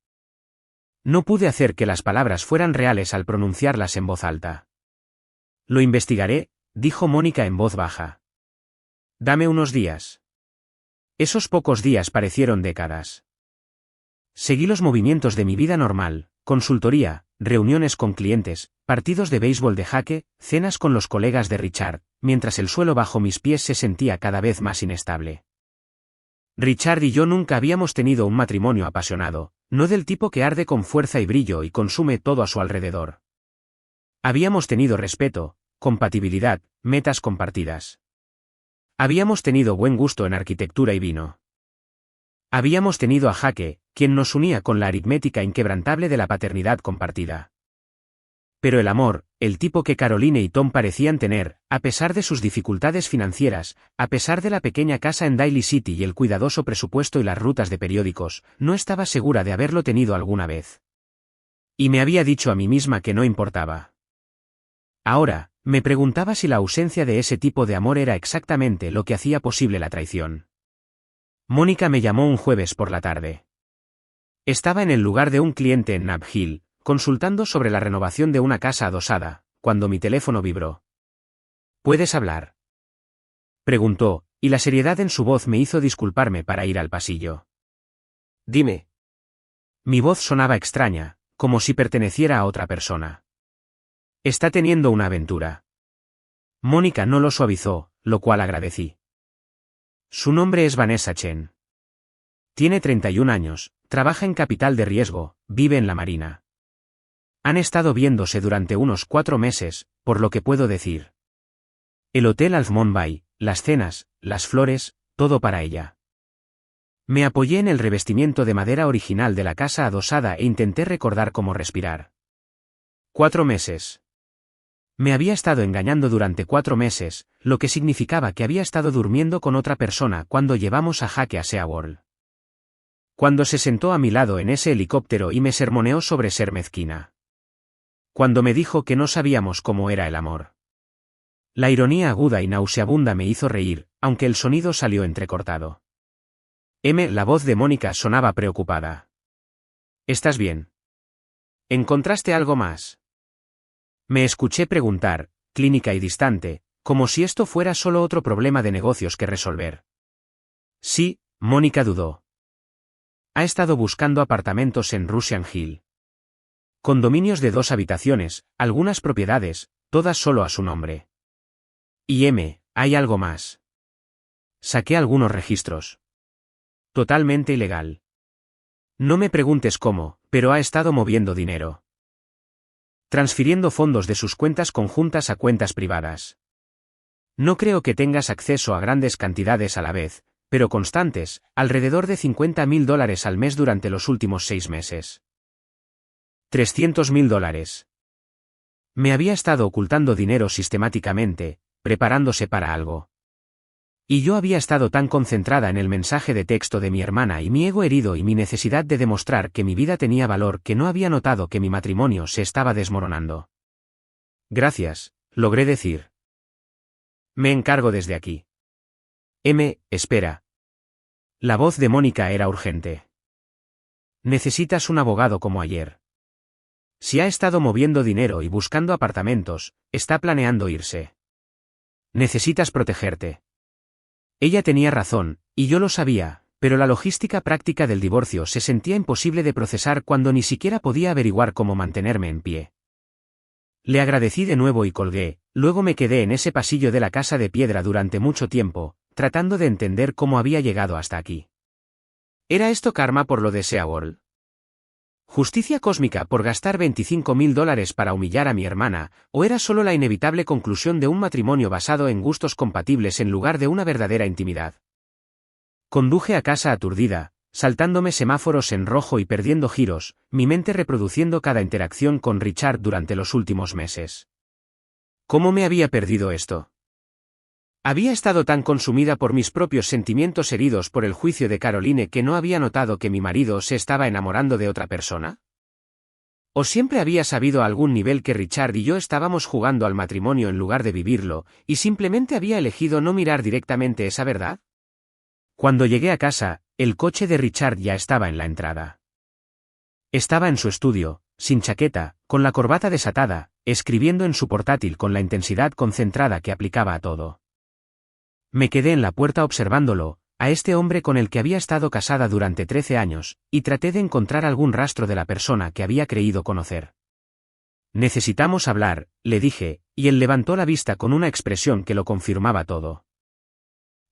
No pude hacer que las palabras fueran reales al pronunciarlas en voz alta. Lo investigaré, dijo Mónica en voz baja. Dame unos días. Esos pocos días parecieron décadas. Seguí los movimientos de mi vida normal, consultoría, reuniones con clientes, partidos de béisbol de jaque, cenas con los colegas de Richard, mientras el suelo bajo mis pies se sentía cada vez más inestable. Richard y yo nunca habíamos tenido un matrimonio apasionado, no del tipo que arde con fuerza y brillo y consume todo a su alrededor. Habíamos tenido respeto, compatibilidad, metas compartidas. Habíamos tenido buen gusto en arquitectura y vino. Habíamos tenido a Jaque, quien nos unía con la aritmética inquebrantable de la paternidad compartida. Pero el amor, el tipo que Caroline y Tom parecían tener, a pesar de sus dificultades financieras, a pesar de la pequeña casa en Daly City y el cuidadoso presupuesto y las rutas de periódicos, no estaba segura de haberlo tenido alguna vez. Y me había dicho a mí misma que no importaba. Ahora, me preguntaba si la ausencia de ese tipo de amor era exactamente lo que hacía posible la traición. Mónica me llamó un jueves por la tarde. Estaba en el lugar de un cliente en Nab Hill, consultando sobre la renovación de una casa adosada, cuando mi teléfono vibró. ¿Puedes hablar?, preguntó, y la seriedad en su voz me hizo disculparme para ir al pasillo. Dime. Mi voz sonaba extraña, como si perteneciera a otra persona. Está teniendo una aventura. Mónica no lo suavizó, lo cual agradecí. Su nombre es Vanessa Chen. Tiene 31 años, trabaja en capital de riesgo, vive en la Marina. Han estado viéndose durante unos 4 meses, por lo que puedo decir. El hotel Almond Bay, las cenas, las flores, todo para ella. Me apoyé en el revestimiento de madera original de la casa adosada e intenté recordar cómo respirar. 4 meses. Me había estado engañando durante 4 meses, lo que significaba que había estado durmiendo con otra persona cuando llevamos a Jaque a SeaWorld. Cuando se sentó a mi lado en ese helicóptero y me sermoneó sobre ser mezquina. Cuando me dijo que no sabíamos cómo era el amor. La ironía aguda y nauseabunda me hizo reír, aunque el sonido salió entrecortado. La voz de Mónica sonaba preocupada. ¿Estás bien? ¿Encontraste algo más? Me escuché preguntar, clínica y distante, como si esto fuera solo otro problema de negocios que resolver. Sí, Mónica dudó. Ha estado buscando apartamentos en Russian Hill. Condominios de 2 habitaciones, algunas propiedades, todas solo a su nombre. Y hay algo más. Saqué algunos registros. Totalmente ilegal. No me preguntes cómo, pero ha estado moviendo dinero. Transfiriendo fondos de sus cuentas conjuntas a cuentas privadas. No creo que tengas acceso a grandes cantidades a la vez, pero constantes, alrededor de $50.000 al mes durante los últimos 6 meses. $300.000. Me había estado ocultando dinero sistemáticamente, preparándose para algo. Y yo había estado tan concentrada en el mensaje de texto de mi hermana y mi ego herido y mi necesidad de demostrar que mi vida tenía valor que no había notado que mi matrimonio se estaba desmoronando. Gracias, logré decir. Me encargo desde aquí. Espera. La voz de Mónica era urgente. Necesitas un abogado como ayer. Si ha estado moviendo dinero y buscando apartamentos, está planeando irse. Necesitas protegerte. Ella tenía razón, y yo lo sabía, pero la logística práctica del divorcio se sentía imposible de procesar cuando ni siquiera podía averiguar cómo mantenerme en pie. Le agradecí de nuevo y colgué, luego me quedé en ese pasillo de la casa de piedra durante mucho tiempo, tratando de entender cómo había llegado hasta aquí. ¿Era esto karma por lo de SeaWorld? ¿Justicia cósmica por gastar $25.000 para humillar a mi hermana, o era solo la inevitable conclusión de un matrimonio basado en gustos compatibles en lugar de una verdadera intimidad? Conduje a casa aturdida, saltándome semáforos en rojo y perdiendo giros, mi mente reproduciendo cada interacción con Richard durante los últimos meses. ¿Cómo me había perdido esto? ¿Había estado tan consumida por mis propios sentimientos heridos por el juicio de Caroline que no había notado que mi marido se estaba enamorando de otra persona? ¿O siempre había sabido a algún nivel que Richard y yo estábamos jugando al matrimonio en lugar de vivirlo, y simplemente había elegido no mirar directamente esa verdad? Cuando llegué a casa, el coche de Richard ya estaba en la entrada. Estaba en su estudio, sin chaqueta, con la corbata desatada, escribiendo en su portátil con la intensidad concentrada que aplicaba a todo. Me quedé en la puerta observándolo, a este hombre con el que había estado casada durante 13 años, y traté de encontrar algún rastro de la persona que había creído conocer. Necesitamos hablar, le dije, y él levantó la vista con una expresión que lo confirmaba todo.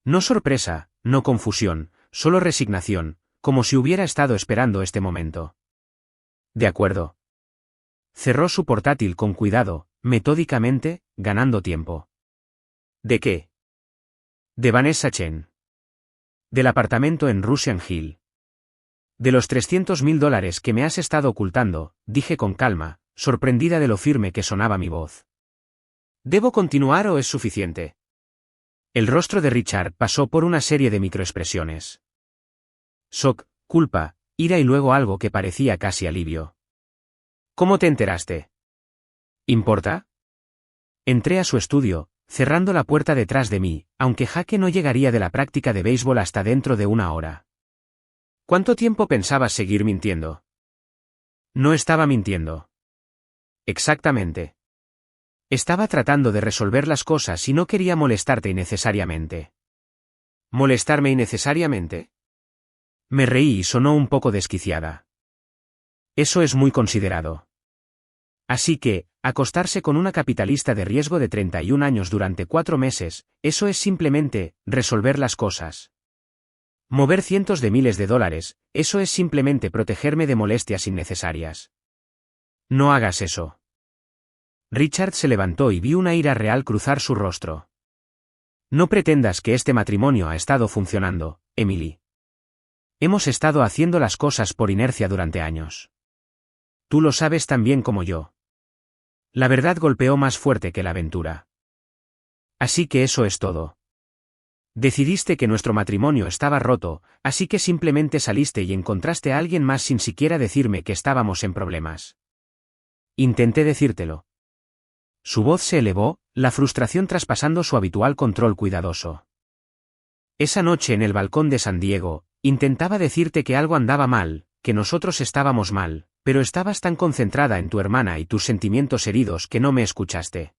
No sorpresa, no confusión, solo resignación, como si hubiera estado esperando este momento. De acuerdo. Cerró su portátil con cuidado, metódicamente, ganando tiempo. ¿De qué? De Vanessa Chen. Del apartamento en Russian Hill. De los $300.000 que me has estado ocultando, dije con calma, sorprendida de lo firme que sonaba mi voz. ¿Debo continuar o es suficiente? El rostro de Richard pasó por una serie de microexpresiones. Shock, culpa, ira y luego algo que parecía casi alivio. ¿Cómo te enteraste? ¿Importa? Entré a su estudio, cerrando la puerta detrás de mí, aunque Jake no llegaría de la práctica de béisbol hasta dentro de una hora. ¿Cuánto tiempo pensabas seguir mintiendo? No estaba mintiendo. Exactamente. Estaba tratando de resolver las cosas y no quería molestarte innecesariamente. ¿Molestarme innecesariamente? Me reí y sonó un poco desquiciada. Eso es muy considerado. Así que, acostarse con una capitalista de riesgo de 31 años durante 4 meses, eso es simplemente, resolver las cosas. Mover cientos de miles de dólares, eso es simplemente protegerme de molestias innecesarias. No hagas eso. Richard se levantó y vi una ira real cruzar su rostro. No pretendas que este matrimonio ha estado funcionando, Emily. Hemos estado haciendo las cosas por inercia durante años. Tú lo sabes tan bien como yo. La verdad golpeó más fuerte que la aventura. Así que eso es todo. Decidiste que nuestro matrimonio estaba roto, así que simplemente saliste y encontraste a alguien más sin siquiera decirme que estábamos en problemas. Intenté decírtelo. Su voz se elevó, la frustración traspasando su habitual control cuidadoso. Esa noche en el balcón de San Diego, intentaba decirte que algo andaba mal, que nosotros estábamos mal, pero estabas tan concentrada en tu hermana y tus sentimientos heridos que no me escuchaste.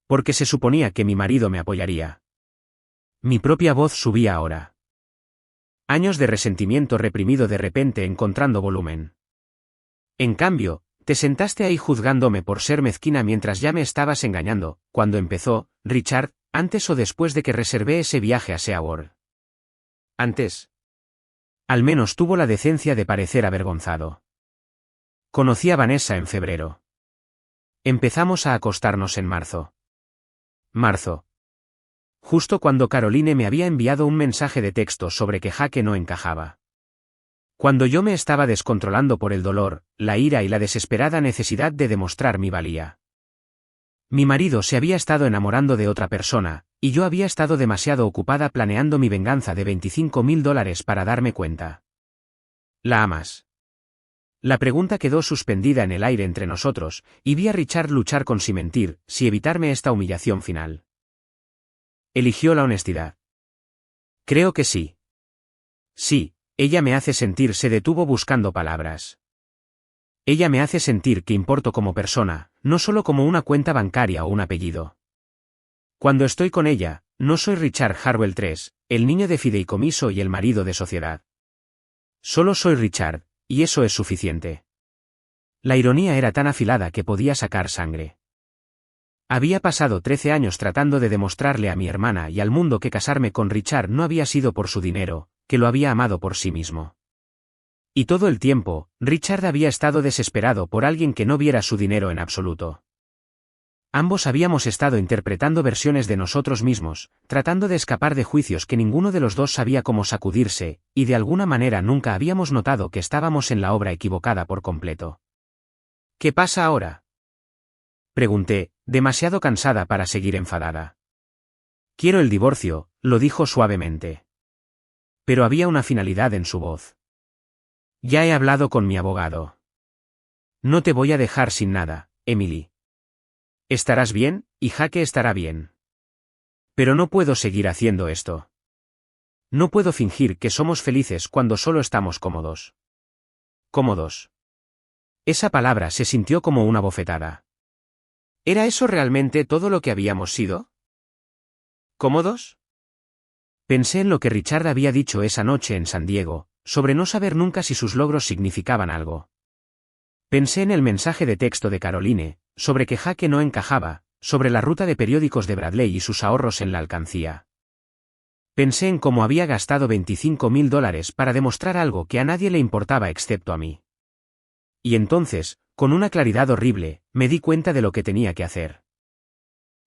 Porque se suponía que mi marido me apoyaría. Mi propia voz subía ahora. Años de resentimiento reprimido de repente encontrando volumen. En cambio, te sentaste ahí juzgándome por ser mezquina mientras ya me estabas engañando, cuando empezó, Richard, antes o después de que reservé ese viaje a SeaWorld. Antes. Al menos tuvo la decencia de parecer avergonzado. Conocí a Vanessa en febrero. Empezamos a acostarnos en marzo. Marzo. Justo cuando Caroline me había enviado un mensaje de texto sobre que Jake no encajaba. Cuando yo me estaba descontrolando por el dolor, la ira y la desesperada necesidad de demostrar mi valía. Mi marido se había estado enamorando de otra persona, y yo había estado demasiado ocupada planeando mi venganza de $25.000 para darme cuenta. ¿La amas? La pregunta quedó suspendida en el aire entre nosotros, y vi a Richard luchar con si mentir, si evitarme esta humillación final. Eligió la honestidad. Creo que sí. Sí, ella me hace sentir, se detuvo buscando palabras. Ella me hace sentir que importo como persona, no solo como una cuenta bancaria o un apellido. Cuando estoy con ella, no soy Richard Harwell III, el niño de fideicomiso y el marido de sociedad. Solo soy Richard, y eso es suficiente. La ironía era tan afilada que podía sacar sangre. Había pasado 13 años tratando de demostrarle a mi hermana y al mundo que casarme con Richard no había sido por su dinero, que lo había amado por sí mismo. Y todo el tiempo, Richard había estado desesperado por alguien que no viera su dinero en absoluto. Ambos habíamos estado interpretando versiones de nosotros mismos, tratando de escapar de juicios que ninguno de los dos sabía cómo sacudirse, y de alguna manera nunca habíamos notado que estábamos en la obra equivocada por completo. ¿Qué pasa ahora?, pregunté, demasiado cansada para seguir enfadada. Quiero el divorcio, lo dijo suavemente. Pero había una finalidad en su voz. Ya he hablado con mi abogado. No te voy a dejar sin nada, Emily. Estarás bien, y Jake estará bien. Pero no puedo seguir haciendo esto. No puedo fingir que somos felices cuando solo estamos cómodos. Cómodos. Esa palabra se sintió como una bofetada. ¿Era eso realmente todo lo que habíamos sido? ¿Cómodos? Pensé en lo que Richard había dicho esa noche en San Diego, sobre no saber nunca si sus logros significaban algo. Pensé en el mensaje de texto de Caroline, sobre que Jake no encajaba, sobre la ruta de periódicos de Bradley y sus ahorros en la alcancía. Pensé en cómo había gastado $25,000 para demostrar algo que a nadie le importaba excepto a mí. Y entonces, con una claridad horrible, me di cuenta de lo que tenía que hacer.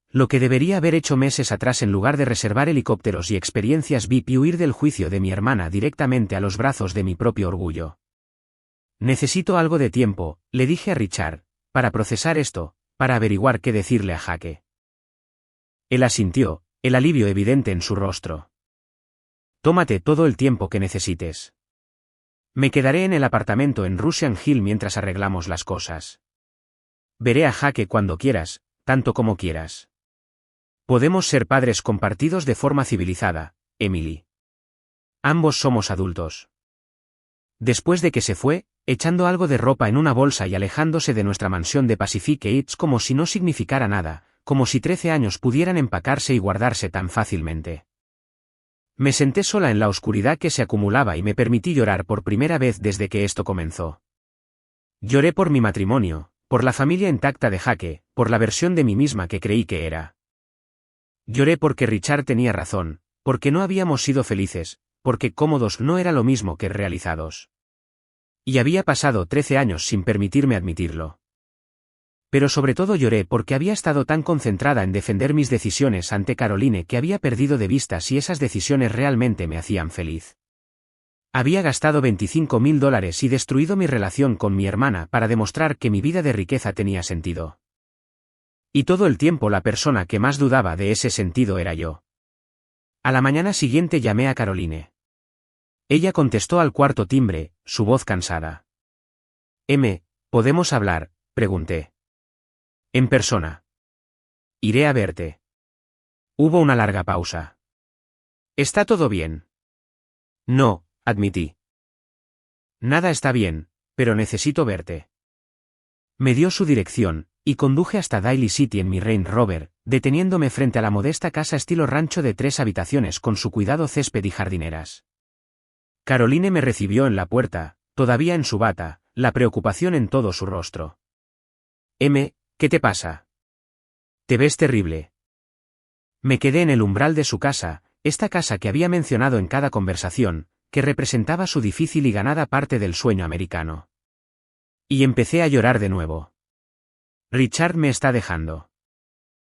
Lo que debería haber hecho meses atrás en lugar de reservar helicópteros y experiencias VIP y huir del juicio de mi hermana directamente a los brazos de mi propio orgullo. Necesito algo de tiempo, le dije a Richard, para procesar esto, para averiguar qué decirle a Jake. Él asintió, el alivio evidente en su rostro. Tómate todo el tiempo que necesites. Me quedaré en el apartamento en Russian Hill mientras arreglamos las cosas. Veré a Jake cuando quieras, tanto como quieras. Podemos ser padres compartidos de forma civilizada, Emily. Ambos somos adultos. Después de que se fue, echando algo de ropa en una bolsa y alejándose de nuestra mansión de Pacific Heights como si no significara nada, como si 13 años pudieran empacarse y guardarse tan fácilmente. Me senté sola en la oscuridad que se acumulaba y me permití llorar por primera vez desde que esto comenzó. Lloré por mi matrimonio, por la familia intacta de Jake, por la versión de mí misma que creí que era. Lloré porque Richard tenía razón, porque no habíamos sido felices, porque cómodos no era lo mismo que realizados. Y había pasado 13 años sin permitirme admitirlo. Pero sobre todo lloré porque había estado tan concentrada en defender mis decisiones ante Caroline que había perdido de vista si esas decisiones realmente me hacían feliz. Había gastado $25,000 y destruido mi relación con mi hermana para demostrar que mi vida de riqueza tenía sentido. Y todo el tiempo la persona que más dudaba de ese sentido era yo. A la mañana siguiente llamé a Caroline. Ella contestó al cuarto timbre, su voz cansada. ¿Podemos hablar?, pregunté. En persona. Iré a verte. Hubo una larga pausa. ¿Está todo bien? No, admití. Nada está bien, pero necesito verte. Me dio su dirección, y conduje hasta Daly City en mi Range Rover, deteniéndome frente a la modesta casa estilo rancho de 3 habitaciones con su cuidado césped y jardineras. Caroline me recibió en la puerta, todavía en su bata, la preocupación en todo su rostro. ¿Qué te pasa? Te ves terrible. Me quedé en el umbral de su casa, esta casa que había mencionado en cada conversación, que representaba su difícil y ganada parte del sueño americano. Y empecé a llorar de nuevo. Richard me está dejando.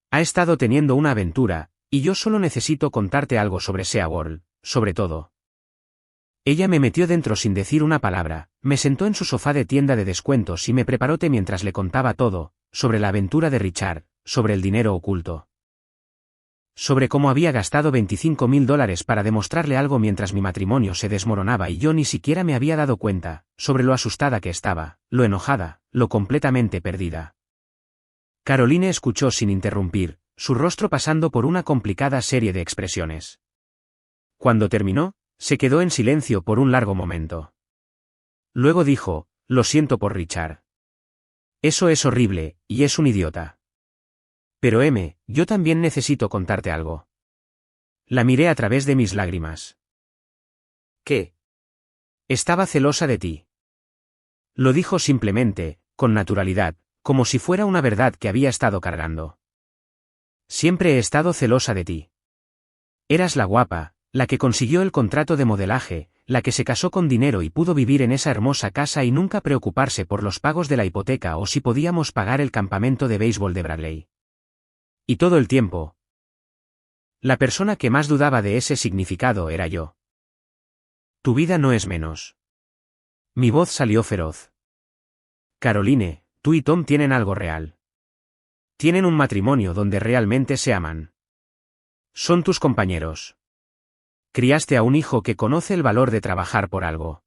Ha estado teniendo una aventura, y yo solo necesito contarte algo sobre SeaWorld, sobre todo. Ella me metió dentro sin decir una palabra, me sentó en su sofá de tienda de descuentos y me preparó té mientras le contaba todo, sobre la aventura de Richard, sobre el dinero oculto. Sobre cómo había gastado $25,000 para demostrarle algo mientras mi matrimonio se desmoronaba y yo ni siquiera me había dado cuenta, sobre lo asustada que estaba, lo enojada, lo completamente perdida. Caroline escuchó sin interrumpir, su rostro pasando por una complicada serie de expresiones. Cuando terminó, se quedó en silencio por un largo momento. Luego dijo, lo siento por Richard. Eso es horrible, y es un idiota. Pero yo también necesito contarte algo. La miré a través de mis lágrimas. ¿Qué? Estaba celosa de ti. Lo dijo simplemente, con naturalidad, como si fuera una verdad que había estado cargando. Siempre he estado celosa de ti. Eras la guapa, la que consiguió el contrato de modelaje, la que se casó con dinero y pudo vivir en esa hermosa casa y nunca preocuparse por los pagos de la hipoteca o si podíamos pagar el campamento de béisbol de Bradley. Y todo el tiempo. La persona que más dudaba de ese significado era yo. Tu vida no es menos. Mi voz salió feroz. Caroline, tú y Tom tienen algo real. Tienen un matrimonio donde realmente se aman. Son tus compañeros. Criaste a un hijo que conoce el valor de trabajar por algo.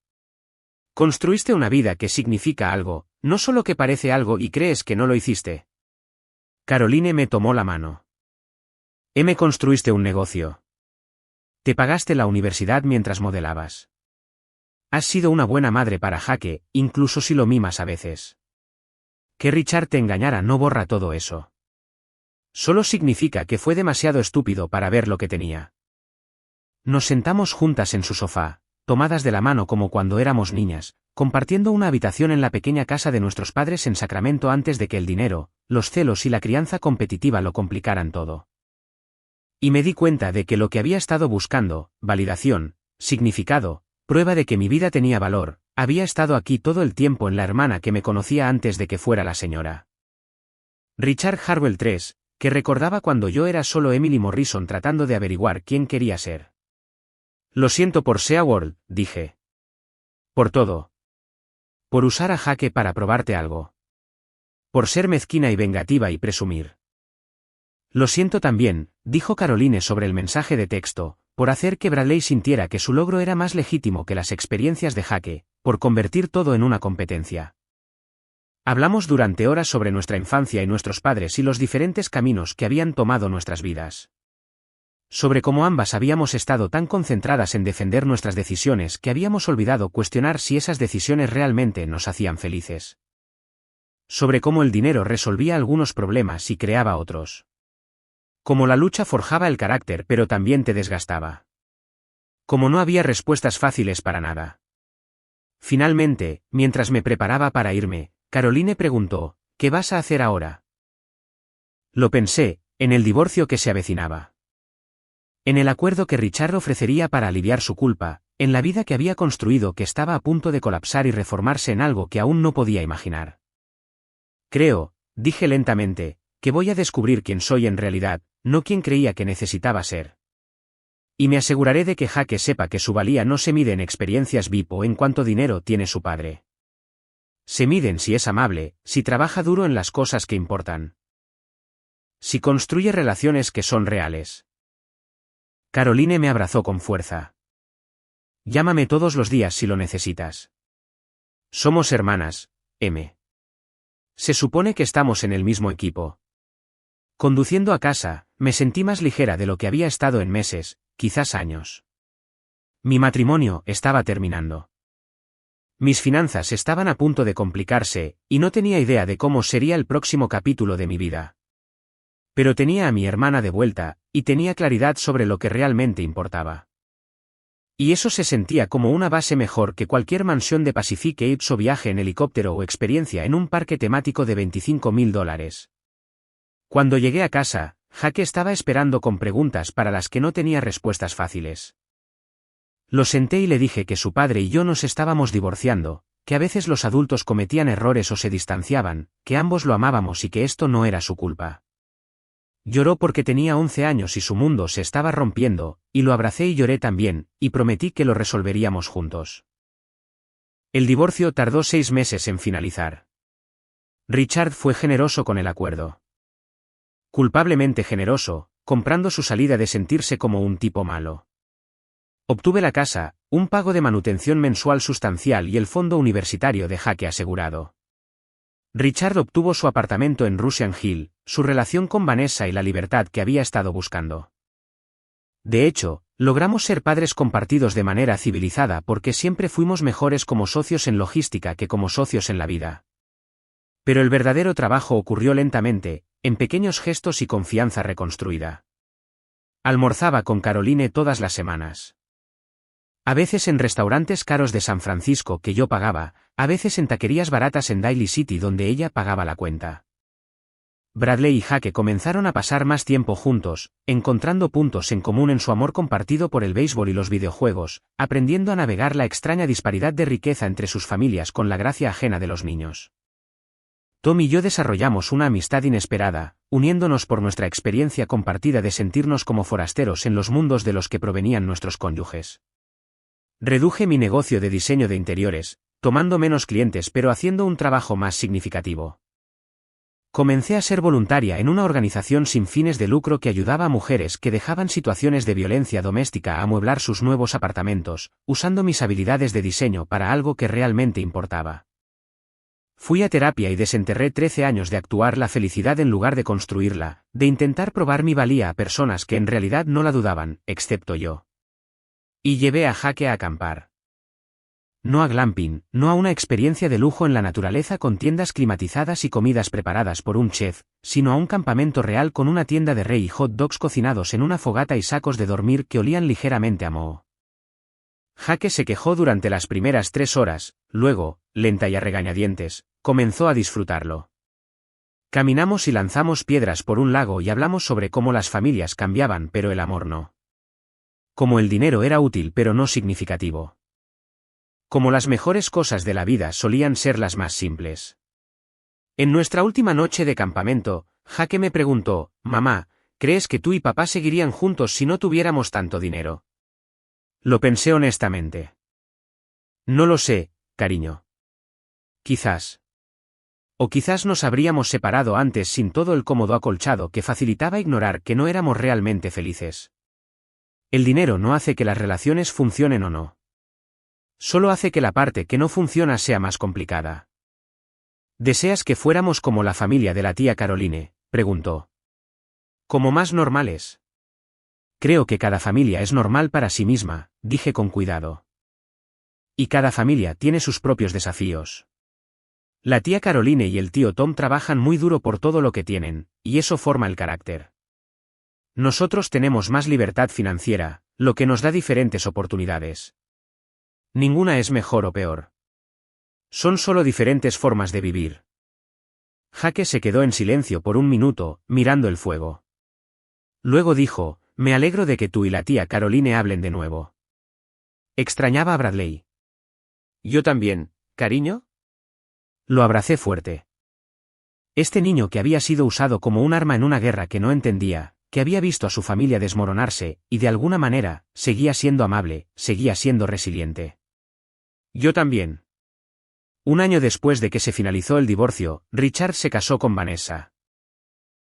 Construiste una vida que significa algo, no solo que parece algo y crees que no lo hiciste. Caroline me tomó la mano. Construiste un negocio. Te pagaste la universidad mientras modelabas. Has sido una buena madre para Jake, incluso si lo mimas a veces. Que Richard te engañara no borra todo eso. Solo significa que fue demasiado estúpido para ver lo que tenía. Nos sentamos juntas en su sofá, tomadas de la mano como cuando éramos niñas, compartiendo una habitación en la pequeña casa de nuestros padres en Sacramento antes de que el dinero, los celos y la crianza competitiva lo complicaran todo. Y me di cuenta de que lo que había estado buscando, validación, significado, prueba de que mi vida tenía valor, había estado aquí todo el tiempo en la hermana que me conocía antes de que fuera la señora Richard Harwell III, que recordaba cuando yo era solo Emily Morrison tratando de averiguar quién quería ser. Lo siento por SeaWorld, dije. Por todo. Por usar a Jake para probarte algo. Por ser mezquina y vengativa y presumir. Lo siento también, dijo Caroline sobre el mensaje de texto, por hacer que Bradley sintiera que su logro era más legítimo que las experiencias de Jake, por convertir todo en una competencia. Hablamos durante horas sobre nuestra infancia y nuestros padres y los diferentes caminos que habían tomado nuestras vidas. Sobre cómo ambas habíamos estado tan concentradas en defender nuestras decisiones que habíamos olvidado cuestionar si esas decisiones realmente nos hacían felices. Sobre cómo el dinero resolvía algunos problemas y creaba otros. Cómo la lucha forjaba el carácter pero también te desgastaba. Cómo no había respuestas fáciles para nada. Finalmente, mientras me preparaba para irme, Caroline preguntó, ¿qué vas a hacer ahora? Lo pensé, en el divorcio que se avecinaba. En el acuerdo que Richard ofrecería para aliviar su culpa, en la vida que había construido que estaba a punto de colapsar y reformarse en algo que aún no podía imaginar. Creo, dije lentamente, que voy a descubrir quién soy en realidad, no quien creía que necesitaba ser. Y me aseguraré de que Jake sepa que su valía no se mide en experiencias VIP o en cuánto dinero tiene su padre. Se mide en si es amable, si trabaja duro en las cosas que importan. Si construye relaciones que son reales. Caroline me abrazó con fuerza. Llámame todos los días si lo necesitas. Somos hermanas, M. Se supone que estamos en el mismo equipo. Conduciendo a casa, me sentí más ligera de lo que había estado en meses, quizás años. Mi matrimonio estaba terminando. Mis finanzas estaban a punto de complicarse, y no tenía idea de cómo sería el próximo capítulo de mi vida. Pero tenía a mi hermana de vuelta, y tenía claridad sobre lo que realmente importaba. Y eso se sentía como una base mejor que cualquier mansión de Pacific Apes o viaje en helicóptero o experiencia en un parque temático de $25,000. Cuando llegué a casa, Jake estaba esperando con preguntas para las que no tenía respuestas fáciles. Lo senté y le dije que su padre y yo nos estábamos divorciando, que a veces los adultos cometían errores o se distanciaban, que ambos lo amábamos y que esto no era su culpa. Lloró porque tenía 11 años y su mundo se estaba rompiendo, y lo abracé y lloré también, y prometí que lo resolveríamos juntos. El divorcio tardó 6 meses en finalizar. Richard fue generoso con el acuerdo. Culpablemente generoso, comprando su salida de sentirse como un tipo malo. Obtuve la casa, un pago de manutención mensual sustancial y el fondo universitario de Jake asegurado. Richard obtuvo su apartamento en Russian Hill, su relación con Vanessa y la libertad que había estado buscando. De hecho, logramos ser padres compartidos de manera civilizada porque siempre fuimos mejores como socios en logística que como socios en la vida. Pero el verdadero trabajo ocurrió lentamente, en pequeños gestos y confianza reconstruida. Almorzaba con Caroline todas las semanas. A veces en restaurantes caros de San Francisco que yo pagaba, a veces en taquerías baratas en Daly City donde ella pagaba la cuenta. Bradley y Jake comenzaron a pasar más tiempo juntos, encontrando puntos en común en su amor compartido por el béisbol y los videojuegos, aprendiendo a navegar la extraña disparidad de riqueza entre sus familias con la gracia ajena de los niños. Tom y yo desarrollamos una amistad inesperada, uniéndonos por nuestra experiencia compartida de sentirnos como forasteros en los mundos de los que provenían nuestros cónyuges. Reduje mi negocio de diseño de interiores, tomando menos clientes pero haciendo un trabajo más significativo. Comencé a ser voluntaria en una organización sin fines de lucro que ayudaba a mujeres que dejaban situaciones de violencia doméstica a amueblar sus nuevos apartamentos, usando mis habilidades de diseño para algo que realmente importaba. Fui a terapia y desenterré 13 años de actuar la felicidad en lugar de construirla, de intentar probar mi valía a personas que en realidad no la dudaban, excepto yo. Y llevé a Jake a acampar. No a glamping, no a una experiencia de lujo en la naturaleza con tiendas climatizadas y comidas preparadas por un chef, sino a un campamento real con una tienda de rey y hot dogs cocinados en una fogata y sacos de dormir que olían ligeramente a moho. Jake se quejó durante las primeras 3 horas, luego, lenta y a regañadientes, comenzó a disfrutarlo. Caminamos y lanzamos piedras por un lago y hablamos sobre cómo las familias cambiaban pero el amor no. Como el dinero era útil pero no significativo. Como las mejores cosas de la vida solían ser las más simples. En nuestra última noche de campamento, Jake me preguntó, «Mamá, ¿crees que tú y papá seguirían juntos si no tuviéramos tanto dinero?» Lo pensé honestamente. No lo sé, cariño. Quizás. O quizás nos habríamos separado antes sin todo el cómodo acolchado que facilitaba ignorar que no éramos realmente felices. El dinero no hace que las relaciones funcionen o no. Solo hace que la parte que no funciona sea más complicada. ¿Deseas que fuéramos como la familia de la tía Caroline?, preguntó. ¿Como más normales? Creo que cada familia es normal para sí misma, dije con cuidado. Y cada familia tiene sus propios desafíos. La tía Caroline y el tío Tom trabajan muy duro por todo lo que tienen, y eso forma el carácter. Nosotros tenemos más libertad financiera, lo que nos da diferentes oportunidades. Ninguna es mejor o peor. Son solo diferentes formas de vivir. Jake se quedó en silencio por un minuto, mirando el fuego. Luego dijo, «Me alegro de que tú y la tía Caroline hablen de nuevo». Extrañaba a Bradley. «Yo también, cariño». Lo abracé fuerte. Este niño que había sido usado como un arma en una guerra que no entendía, que había visto a su familia desmoronarse, y de alguna manera, seguía siendo amable, seguía siendo resiliente. Yo también. Un año después de que se finalizó el divorcio, Richard se casó con Vanessa.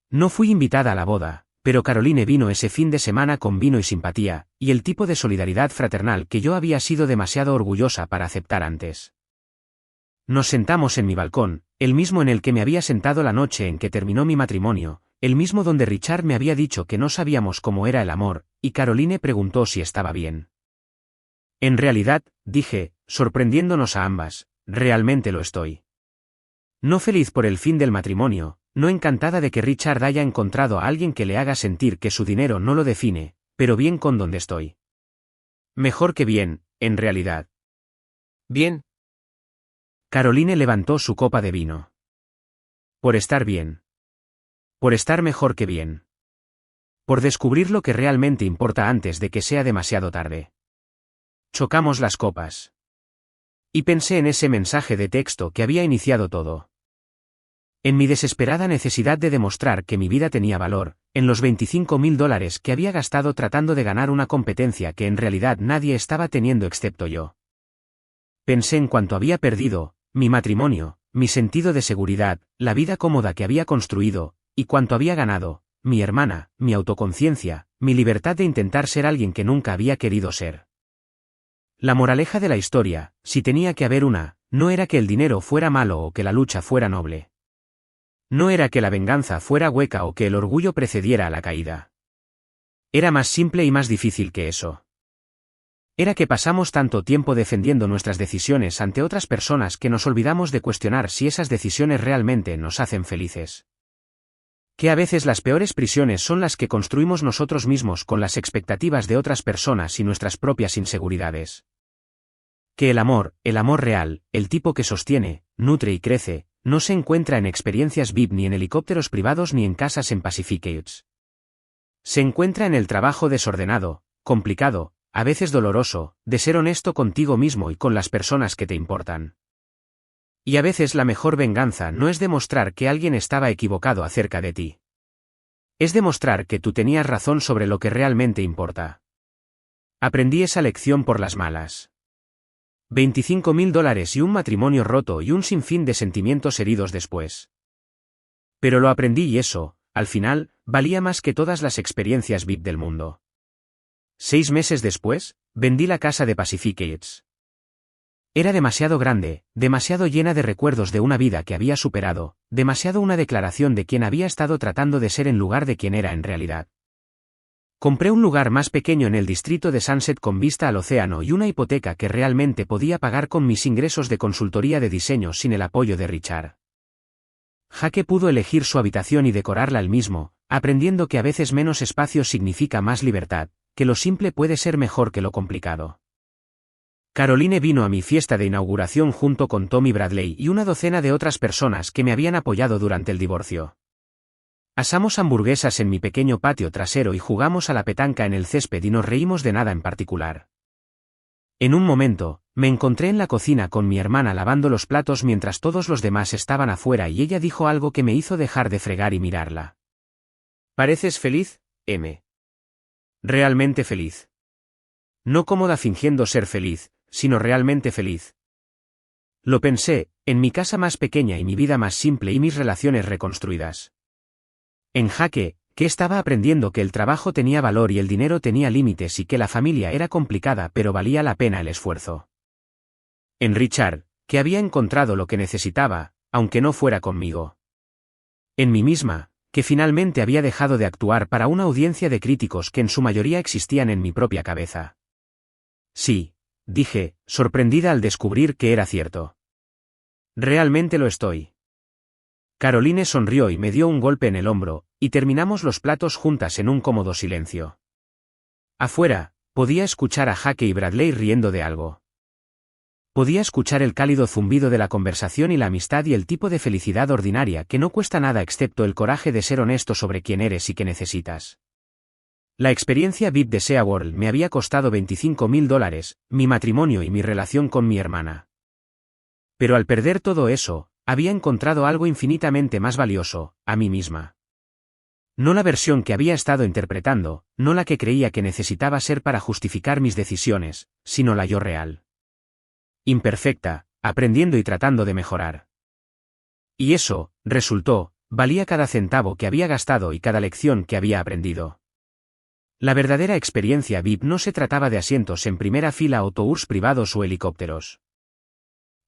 No fui invitada a la boda, pero Caroline vino ese fin de semana con vino y simpatía, y el tipo de solidaridad fraternal que yo había sido demasiado orgullosa para aceptar antes. Nos sentamos en mi balcón, el mismo en el que me había sentado la noche en que terminó mi matrimonio, el mismo donde Richard me había dicho que no sabíamos cómo era el amor, y Caroline preguntó si estaba bien. En realidad, dije, sorprendiéndonos a ambas, realmente lo estoy. No feliz por el fin del matrimonio, no encantada de que Richard haya encontrado a alguien que le haga sentir que su dinero no lo define, pero bien con donde estoy. Mejor que bien, en realidad. Bien. Caroline levantó su copa de vino. Por estar bien. Por estar mejor que bien. Por descubrir lo que realmente importa antes de que sea demasiado tarde. Chocamos las copas. Y pensé en ese mensaje de texto que había iniciado todo. En mi desesperada necesidad de demostrar que mi vida tenía valor, en los $25.000 que había gastado tratando de ganar una competencia que en realidad nadie estaba teniendo excepto yo. Pensé en cuánto había perdido, mi matrimonio, mi sentido de seguridad, la vida cómoda que había construido, y cuánto había ganado, mi hermana, mi autoconciencia, mi libertad de intentar ser alguien que nunca había querido ser. La moraleja de la historia, si tenía que haber una, no era que el dinero fuera malo o que la lucha fuera noble. No era que la venganza fuera hueca o que el orgullo precediera a la caída. Era más simple y más difícil que eso. Era que pasamos tanto tiempo defendiendo nuestras decisiones ante otras personas que nos olvidamos de cuestionar si esas decisiones realmente nos hacen felices. Que a veces las peores prisiones son las que construimos nosotros mismos con las expectativas de otras personas y nuestras propias inseguridades. Que el amor real, el tipo que sostiene, nutre y crece, no se encuentra en experiencias VIP ni en helicópteros privados ni en casas en Pacificates. Se encuentra en el trabajo desordenado, complicado, a veces doloroso, de ser honesto contigo mismo y con las personas que te importan. Y a veces la mejor venganza no es demostrar que alguien estaba equivocado acerca de ti. Es demostrar que tú tenías razón sobre lo que realmente importa. Aprendí esa lección por las malas. $25.000 y un matrimonio roto y un sinfín de sentimientos heridos después. Pero lo aprendí y eso, al final, valía más que todas las experiencias VIP del mundo. 6 meses después, vendí la casa de Pacificates. Era demasiado grande, demasiado llena de recuerdos de una vida que había superado, demasiado una declaración de quien había estado tratando de ser en lugar de quien era en realidad. Compré un lugar más pequeño en el distrito de Sunset con vista al océano y una hipoteca que realmente podía pagar con mis ingresos de consultoría de diseño sin el apoyo de Richard. Jake pudo elegir su habitación y decorarla él mismo, aprendiendo que a veces menos espacio significa más libertad, que lo simple puede ser mejor que lo complicado. Caroline vino a mi fiesta de inauguración junto con Tommy Bradley y una docena de otras personas que me habían apoyado durante el divorcio. Asamos hamburguesas en mi pequeño patio trasero y jugamos a la petanca en el césped y nos reímos de nada en particular. En un momento, me encontré en la cocina con mi hermana lavando los platos mientras todos los demás estaban afuera y ella dijo algo que me hizo dejar de fregar y mirarla. ¿Pareces feliz, M? Realmente feliz. No cómoda fingiendo ser feliz, sino realmente feliz. Lo pensé, en mi casa más pequeña y mi vida más simple y mis relaciones reconstruidas. En Jake, que estaba aprendiendo que el trabajo tenía valor y el dinero tenía límites y que la familia era complicada pero valía la pena el esfuerzo. En Richard, que había encontrado lo que necesitaba, aunque no fuera conmigo. En mí misma, que finalmente había dejado de actuar para una audiencia de críticos que en su mayoría existían en mi propia cabeza. Sí, dije, sorprendida al descubrir que era cierto. Realmente lo estoy. Caroline sonrió y me dio un golpe en el hombro, y terminamos los platos juntas en un cómodo silencio. Afuera, podía escuchar a Jake y Bradley riendo de algo. Podía escuchar el cálido zumbido de la conversación y la amistad y el tipo de felicidad ordinaria que no cuesta nada excepto el coraje de ser honesto sobre quién eres y qué necesitas. La experiencia VIP de SeaWorld me había costado $25.000, mi matrimonio y mi relación con mi hermana. Pero al perder todo eso, había encontrado algo infinitamente más valioso, a mí misma. No la versión que había estado interpretando, no la que creía que necesitaba ser para justificar mis decisiones, sino la yo real. Imperfecta, aprendiendo y tratando de mejorar. Y eso, resultó, valía cada centavo que había gastado y cada lección que había aprendido. La verdadera experiencia VIP no se trataba de asientos en primera fila o tours privados o helicópteros.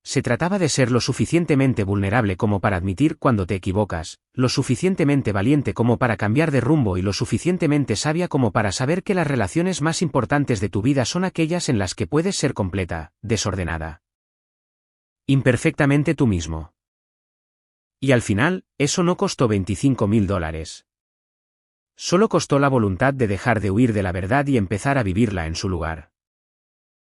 Se trataba de ser lo suficientemente vulnerable como para admitir cuando te equivocas, lo suficientemente valiente como para cambiar de rumbo y lo suficientemente sabia como para saber que las relaciones más importantes de tu vida son aquellas en las que puedes ser completa, desordenada. Imperfectamente tú mismo. Y al final, eso no costó $25.000. Solo costó la voluntad de dejar de huir de la verdad y empezar a vivirla en su lugar.